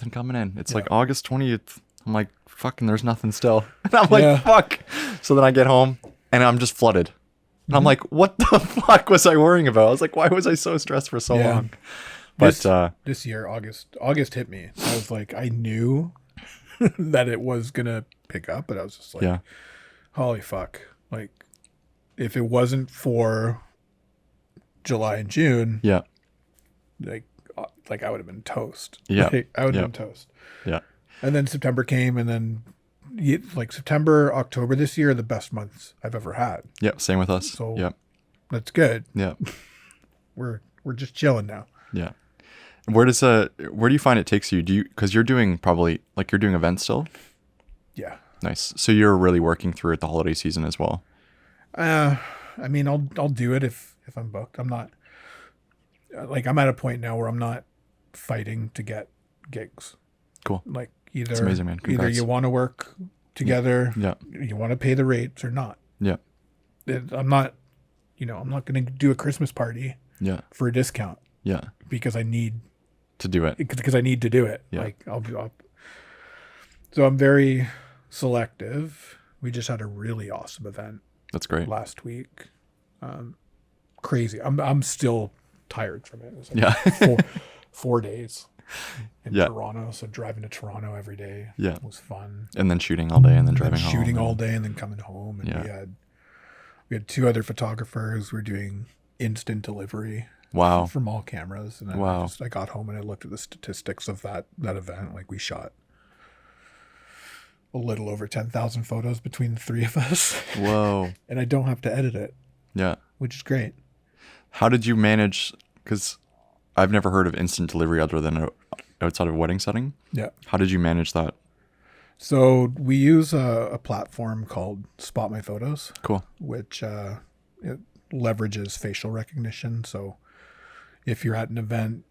coming in. It's like August 20th. I'm like, fucking, there's nothing still. And I'm like, fuck. So then I get home and I'm just flooded. And I'm like, what the fuck was I worrying about? I was like, why was I so stressed for so long? But this year, August hit me. I was like, I knew that it was gonna pick up, but I was just like, holy fuck! Like, if it wasn't for July and June, like I would have been toast. Yeah, like, I would have been toast. Yeah, and then September came, and then like September, October this year are the best months I've ever had. Yeah, same with us. So that's good. Yeah, we're just chilling now. Yeah. Where do you find it takes you? Because you're doing events still? Yeah. Nice. So you're really working through it the holiday season as well? I mean, I'll do it if I'm booked. I'm not, like, I'm at a point now where I'm not fighting to get gigs. Cool. Like either, that's amazing, man. Congrats. Either you want to work together, you want to pay the rates or not. Yeah. I'm not going to do a Christmas party for a discount. Yeah. Because I need to do it. Because I need to do it. Yeah. Like so I'm very selective. We just had a really awesome event. That's great. Last week. Crazy. I'm still tired from it. It was like Yeah. 4 days in Yeah. Toronto. So driving to Toronto every day Yeah. was fun. And then shooting all day and then driving home. Shooting all day and then coming home. And Yeah. we had 2 other photographers. We're doing instant delivery. Wow. From all cameras. And then Wow. I got home and I looked at the statistics of that event. Like we shot a little over 10,000 photos between the 3 of us. Whoa. And I don't have to edit it. Yeah. Which is great. How did you manage, because I've never heard of instant delivery other than outside of a wedding setting. Yeah. How did you manage that? So we use a platform called Spot My Photos. Cool. Which it leverages facial recognition. So if you're at an event,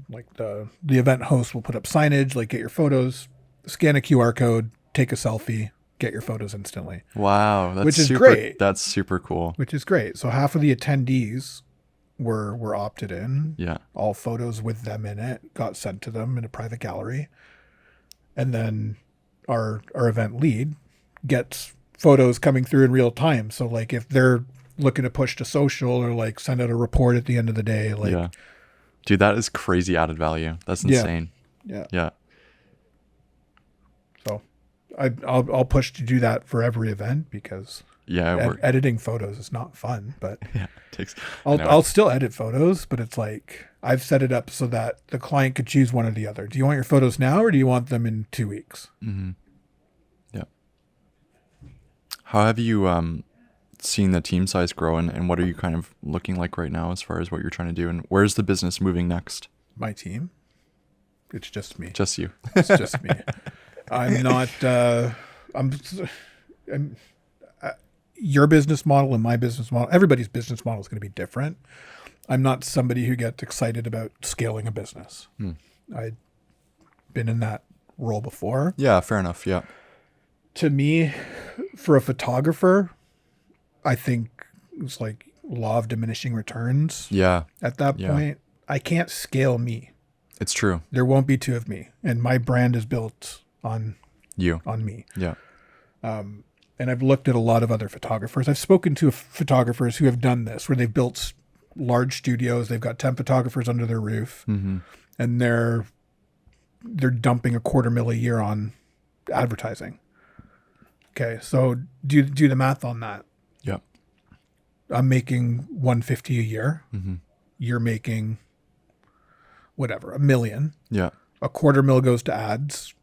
like the event host will put up signage, like get your photos, scan a QR code, take a selfie, get your photos instantly. Wow. Which is great. That's super cool. Which is great. So half of the attendees were opted in. Yeah. All photos with them in it got sent to them in a private gallery. And then our event lead gets photos coming through in real time. So like if they're looking to push to social or like send out a report at the end of the day, like yeah. Dude, that is crazy added value. That's insane. Yeah. Yeah. So I'll push to do that for every event because editing photos is not fun, but yeah, it takes. I'll still edit photos, but it's like I've set it up so that the client could choose one or the other. Do you want your photos now or do you want them in 2 weeks? Mm-hmm. Yeah. How have you seen the team size grow and what are you kind of looking like right now as far as what you're trying to do and where's the business moving next? My team? It's just me. Just you. It's just me. I'm not, your business model and my business model, everybody's business model is going to be different. I'm not somebody who gets excited about scaling a business. I've been in that role before. Yeah, fair enough. Yeah. To me, for a photographer, I think it's like law of diminishing returns. Yeah. At that point, I can't scale me. It's true. There won't be 2 of me. And my brand is built on me. Yeah. And I've looked at a lot of other photographers. I've spoken to photographers who have done this, where they've built large studios. They've got 10 photographers under their roof, and they're dumping $250,000 a year on advertising. Okay, so do the math on that. Yeah. I'm making $150,000 a year. You're making whatever, $1 million. Yeah. $250,000 goes to ads.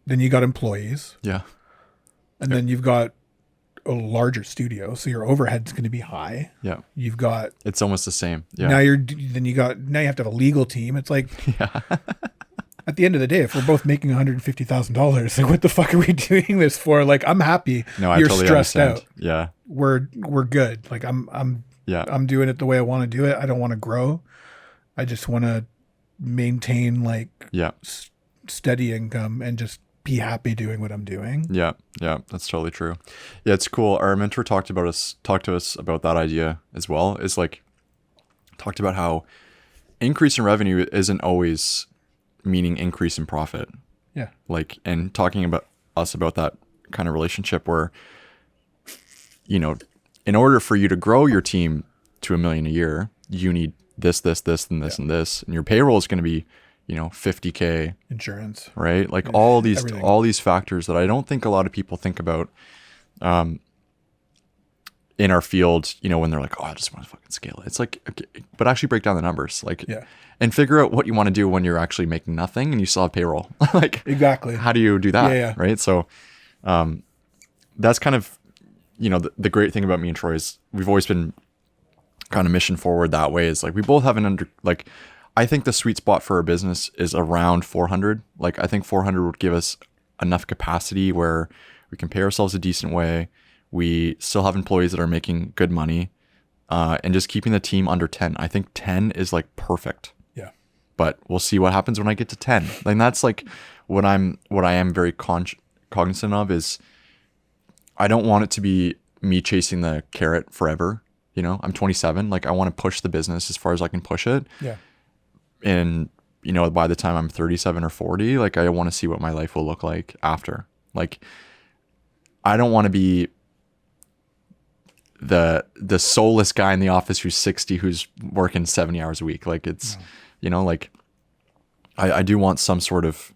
Then you got employees. Yeah. And then you've got a larger studio, so your overhead's going to be high. Yeah. You've got. It's almost the same. Yeah. Now you have to have a legal team. It's like. Yeah. At the end of the day, if we're both making $150,000, like what the fuck are we doing this for? Like I'm happy. No, I You're totally stressed understand. out. Yeah. We're good. Like I'm doing it the way I want to do it. I don't want to grow. I just want to maintain like steady income and just be happy doing what I'm doing. Yeah. Yeah. That's totally true. Yeah. It's cool. Our mentor talked to us about that idea as well. Is like talked about how increase in revenue isn't always meaning increase in profit. Yeah. Like, and talking about that kind of relationship where, you know, in order for you to grow your team to $1 million a year, you need this, and this, and this, and your payroll is going to be, you know, $50,000 insurance, right? Like all these factors that I don't think a lot of people think about, in our field, you know, when they're like, oh, I just want to fucking scale it. It's like, okay, but actually break down the numbers, like, and figure out what you want to do when you're actually making nothing and you still have payroll. Like, exactly. How do you do that? Yeah. Right. So, that's kind of, you know, the great thing about me and Troy is we've always been kind of mission forward that way. Is like, we both have I think the sweet spot for our business is around 400. Like, I think 400 would give us enough capacity where we can pay ourselves a decent way. We still have employees that are making good money, and just keeping the team under 10. I think 10 is like perfect. Yeah. But we'll see what happens when I get to 10. Like that's like what I am very cognizant of is I don't want it to be me chasing the carrot forever. You know, I'm 27. Like I want to push the business as far as I can push it. Yeah. in, by the time I'm 37 or 40, like I want to see what my life will look like after. Like, I don't want to be the soulless guy in the office who's 60, who's working 70 hours a week. Like it's, like I do want some sort of,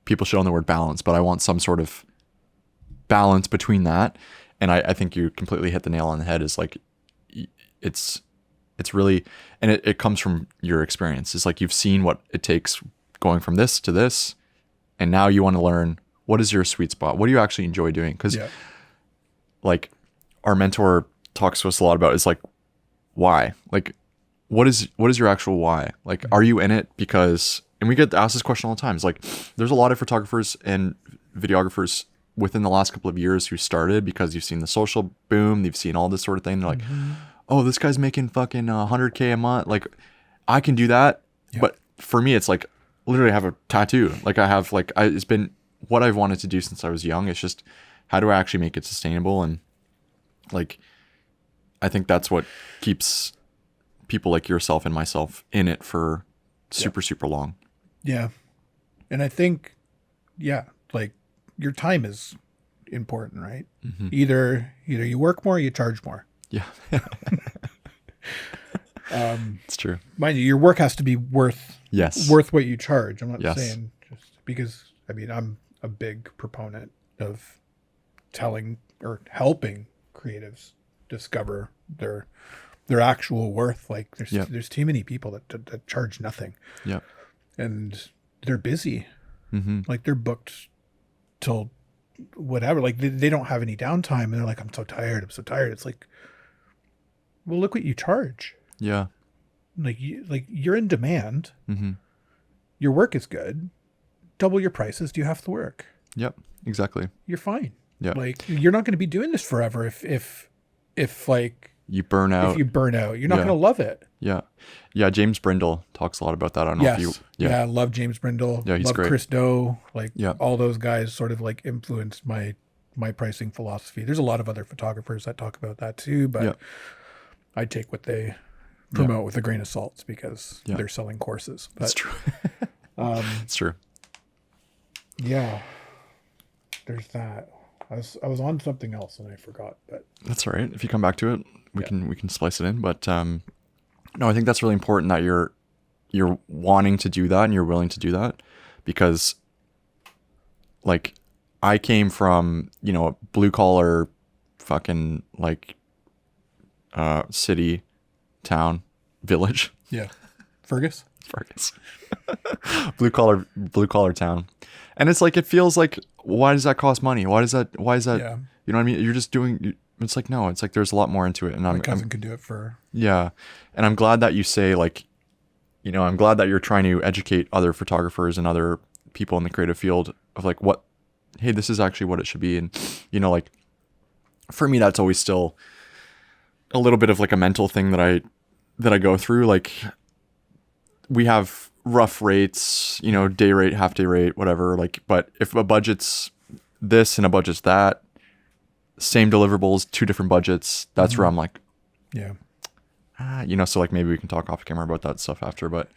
people shit on the word balance, but I want some sort of balance between that. And I think you completely hit the nail on the head. Is like, it's really, and it comes from your experience. It's like, you've seen what it takes going from this to this. And now you want to learn, what is your sweet spot? What do you actually enjoy doing? Because like our mentor talks to us a lot about is like, why? Like, what is your actual why? Like, are you in it because, and we get asked this question all the time. It's like, there's a lot of photographers and videographers within the last couple of years who started because you've seen the social boom, they've seen all this sort of thing. They're like, oh, this guy's making fucking $100K a month. Like, I can do that. But for me, it's like, literally I have a tattoo. Like I have like, it's been what I've wanted to do since I was young. It's just, how do I actually make it sustainable? And like, I think that's what keeps people like yourself and myself in it for super, super long. Yeah. And I think, like your time is important, right? Either you work more, or you charge more. Yeah. It's true. Mind you, your work has to be worth what you charge. I'm not saying just because, I mean, I'm a big proponent of telling or helping creatives discover their actual worth. Like there's too many people that charge nothing. Yeah. And they're busy. Like they're booked till whatever. Like they don't have any downtime, and they're like, I'm so tired. It's like, well, look what you charge. Yeah. Like you're in demand. Your work is good. Double your prices. Do half the work. Yep. Exactly. You're fine. Yeah. Like you're not going to be doing this forever. If like you burn out, you're not going to love it. Yeah. Yeah. James Brindle talks a lot about that. I don't know if you, I love James Brindle. Yeah. He's love great. Chris Do. Like all those guys sort of like influenced my pricing philosophy. There's a lot of other photographers that talk about that too, but I take what they promote with a grain of salt because they're selling courses. But, that's true. It's true. Yeah. There's that. I was on something else and I forgot, but that's all right. If you come back to it, we can splice it in. But no, I think that's really important that you're wanting to do that and you're willing to do that, because like I came from, a blue collar fucking like city, town, village. Yeah. Fergus. blue collar town. And it's like, it feels like, why does that cost money? Why is that, you know what I mean? You're just doing, it's like, no, it's like, there's a lot more into it. And my cousin could do it for. Yeah. And I'm glad that you say like, I'm glad that you're trying to educate other photographers and other people in the creative field of like, hey, this is actually what it should be. And, like for me, that's always still a little bit of like a mental thing that I go through. Like we have rough rates, day rate, half day rate, whatever. Like, but if a budget's this and a budget's that, same deliverables, two different budgets, that's where I'm like, so like maybe we can talk off camera about that stuff after, but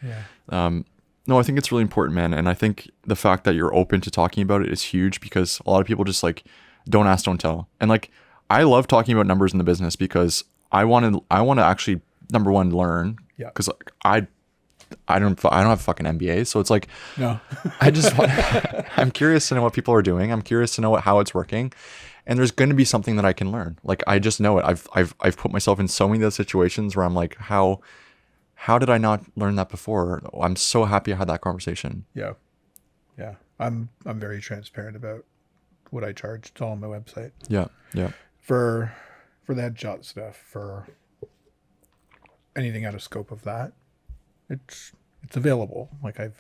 no, I think it's really important, man. And I think the fact that you're open to talking about it is huge, because a lot of people just like, don't ask, don't tell. And like, I love talking about numbers in the business because I want to actually, number one, learn. Yeah. Cause like, I don't have a fucking MBA. So it's like, no, I'm curious to know what people are doing. I'm curious to know how it's working. And there's going to be something that I can learn. Like, I just know it. I've put myself in so many of those situations where I'm like, how did I not learn that before? I'm so happy I had that conversation. Yeah. Yeah. I'm very transparent about what I charge. It's all on my website. Yeah. Yeah. For the headshot stuff, for anything out of scope of that, it's available. I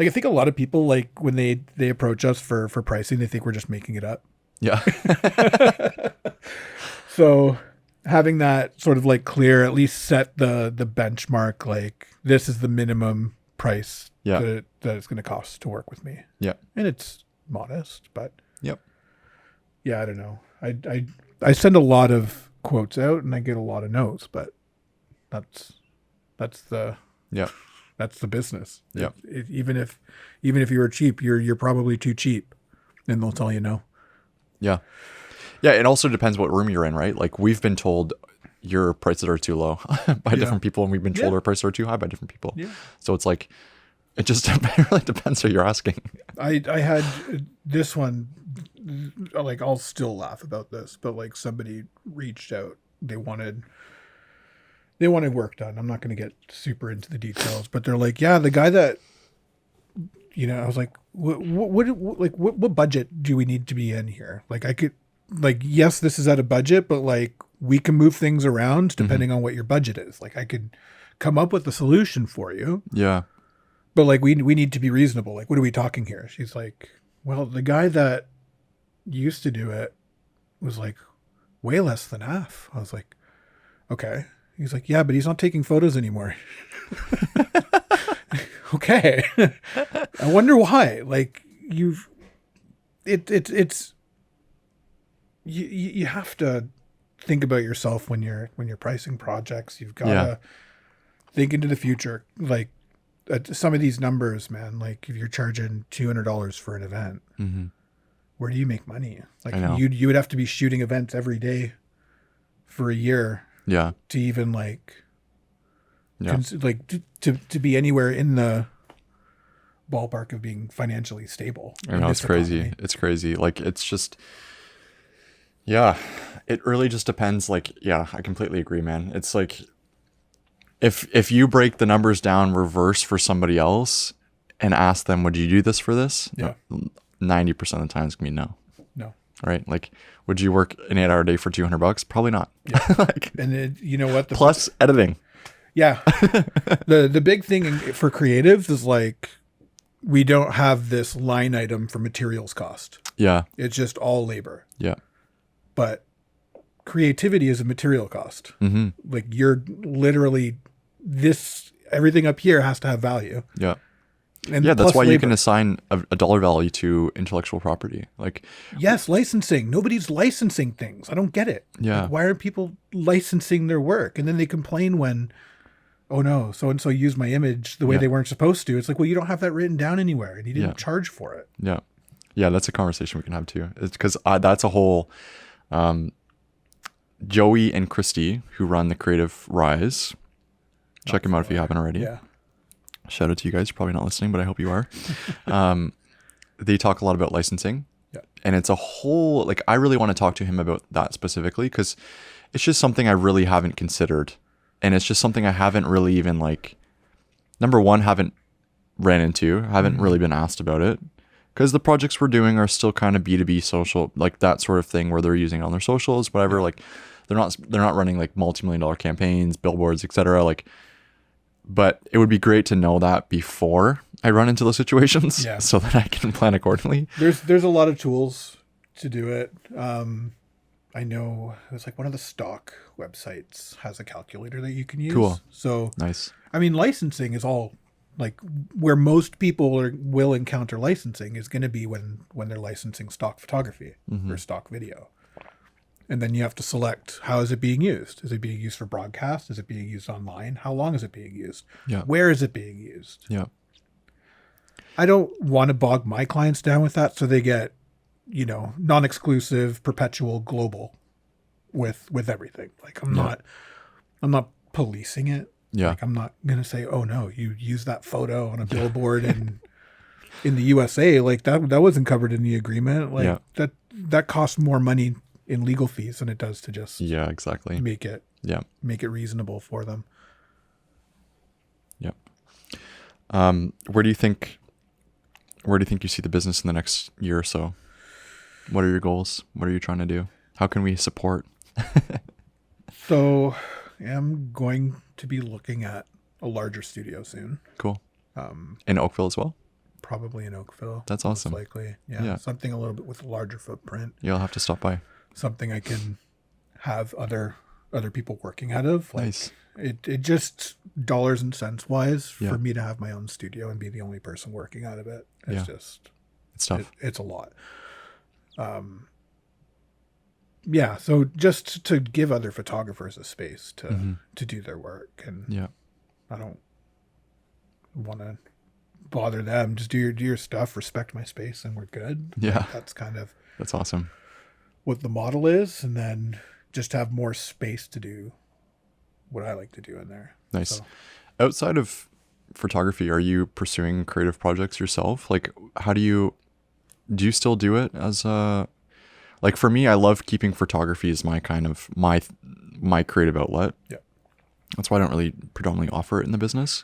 think a lot of people, like when they approach us for pricing, they think we're just making it up. Yeah. So having that sort of like clear, at least set the benchmark, like this is the minimum price that it's going to cost to work with me. Yeah. And it's modest, but yeah, I don't know. I send a lot of quotes out and I get a lot of no's, but that's That's the Yeah. that's the business. Yeah. Even if you were cheap, you're probably too cheap, and they'll tell you no. Yeah. Yeah. It also depends what room you're in, right? Like we've been told your prices are too low by different people, and we've been told our prices are too high by different people. Yeah. So it's like, it just it really depends who you're asking. I had this one, like I'll still laugh about this, but like somebody reached out. They wanted work done. I'm not going to get super into the details, but they're like, yeah, the guy that, I was like, what budget do we need to be in here? Like I could, like, yes, this is at a budget, but like we can move things around depending on what your budget is. Like I could come up with a solution for you. Yeah. But like we need to be reasonable. Like, what are we talking here? She's like, well, the guy that used to do it was like way less than half. I was like, okay. He's like, yeah, but he's not taking photos anymore. Okay. I wonder why. Like you have to think about yourself when you're pricing projects. You've got to think into the future. Like some of these numbers, man, like if you're charging $200 for an event, where do you make money? Like you would have to be shooting events every day for a year. Yeah. To even like, to be anywhere in the ballpark of being financially stable. I know, it's crazy. Economy. It's crazy. Like it's just, it really just depends. Like, I completely agree, man. It's like, if you break the numbers down reverse for somebody else and ask them, would you do this for this? Yeah. 90% of the time it's gonna be no. No. Right? Like, would you work an 8-hour day for $200? Probably not. Yeah. Like, and you know what? Plus editing. Yeah. The big thing for creatives is like, we don't have this line item for materials cost. Yeah. It's just all labor. Yeah. But creativity is a material cost. Like you're literally everything up here has to have value. Yeah. And that's why labor. you can assign a dollar value to intellectual property. Like, yes, licensing. Nobody's licensing things. I don't get it. Yeah. Like, why aren't people licensing their work? And then they complain when, oh no, so-and-so used my image the way they weren't supposed to. It's like, well, you don't have that written down anywhere and you didn't charge for it. Yeah. Yeah. That's a conversation we can have too. It's because that's a whole, Joey and Christy, who run the Creative Rise. Check them out if you haven't already. Yeah. Shout out to you guys. You're probably not listening, but I hope you are. They talk a lot about licensing. Yeah. And it's a whole, like, I really want to talk to him about that specifically because it's just something I really haven't considered. And it's just something I haven't really even, like, number one, haven't ran into, haven't really been asked about it. Because the projects we're doing are still kind of B2B social, like that sort of thing where they're using it on their socials, whatever. Like they're not running like multi-million-dollar campaigns, billboards, etc. Like, but it would be great to know that before I run into those situations, so that I can plan accordingly. There's a lot of tools to do it. I know it was like one of the stock websites has a calculator that you can use. Cool. So nice. I mean, licensing is all. Like where most people will encounter licensing is going to be when they're licensing stock photography or stock video. And then you have to select, how is it being used? Is it being used for broadcast? Is it being used online? How long is it being used? Yeah. Where is it being used? Yeah. I don't want to bog my clients down with that. So they get, non-exclusive, perpetual, global with everything. Like I'm not policing it. Yeah. Like I'm not going to say, oh no, you use that photo on a billboard in the USA. Like that wasn't covered in the agreement. Like that costs more money in legal fees than it does to just exactly make it reasonable for them. Yep. Where do you think you see the business in the next year or so? What are your goals? What are you trying to do? How can we support? So I'm going to be looking at a larger studio soon. Cool. In Oakville as well? Probably in Oakville. That's awesome. Most likely. Yeah. Something a little bit with a larger footprint. You'll have to stop by. Something I can have other people working out of. Like, nice. It just dollars and cents wise for me to have my own studio and be the only person working out of it. It's tough. It's a lot. So just to give other photographers a space to do their work and I don't want to bother them. Just do your stuff, respect my space, and we're good. Yeah. That's awesome. What the model is, and then just have more space to do what I like to do in there. Nice. So. Outside of photography, are you pursuing creative projects yourself? Like, how do you still do it as a, like for me, I love keeping photography as my kind of my creative outlet. Yeah. That's why I don't really predominantly offer it in the business.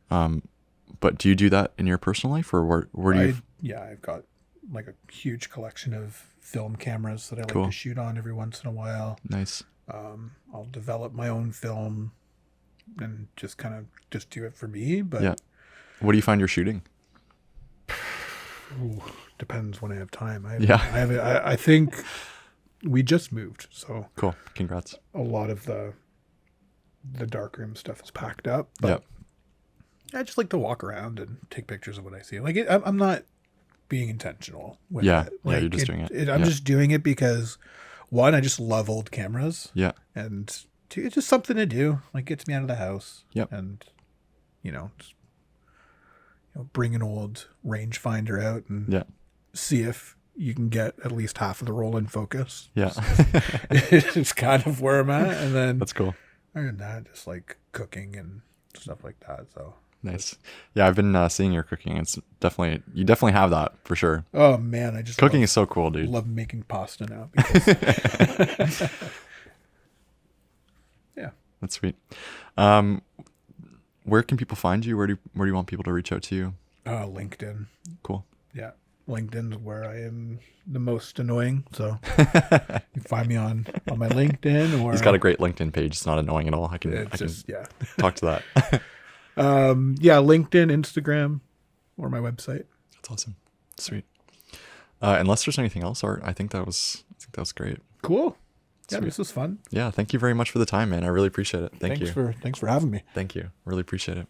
But do you do that in your personal life, or where do you? Yeah, I've got like a huge collection of film cameras that I like Cool. to shoot on every once in a while. Nice. I'll develop my own film and just do it for me. But yeah, what do you find you're shooting? Depends when I have time. I think we just moved, so cool. Congrats. A lot of the darkroom stuff is packed up. But I just like to walk around and take pictures of what I see. Like I'm not being intentional with it. Like, you're just doing it. I'm just doing it because, one, I just love old cameras. Yeah. And two, it's just something to do. Like, gets me out of the house. Yep. And, just, bring an old rangefinder out and see if you can get at least half of the roll in focus. Yeah. It's kind of where I'm at. And then that's cool. Other than that, just like cooking and stuff like that. So nice. Yeah, I've been seeing your cooking. You definitely have that for sure. Oh man, cooking is so cool, dude. Love making pasta now. Because yeah, that's sweet. Where can people find you? Where do you want people to reach out to you? LinkedIn. Cool. Yeah, LinkedIn's where I am the most annoying. So you can find me on my LinkedIn. Or he's got a great LinkedIn page. It's not annoying at all. I can talk to that. LinkedIn, Instagram, or my website. That's awesome. Sweet. Unless there's anything else, Art, I think that was great. Cool. Sweet. Yeah, this was fun. Yeah, thank you very much for the time, man. I really appreciate it. Thanks for having me. Thank you. Really appreciate it.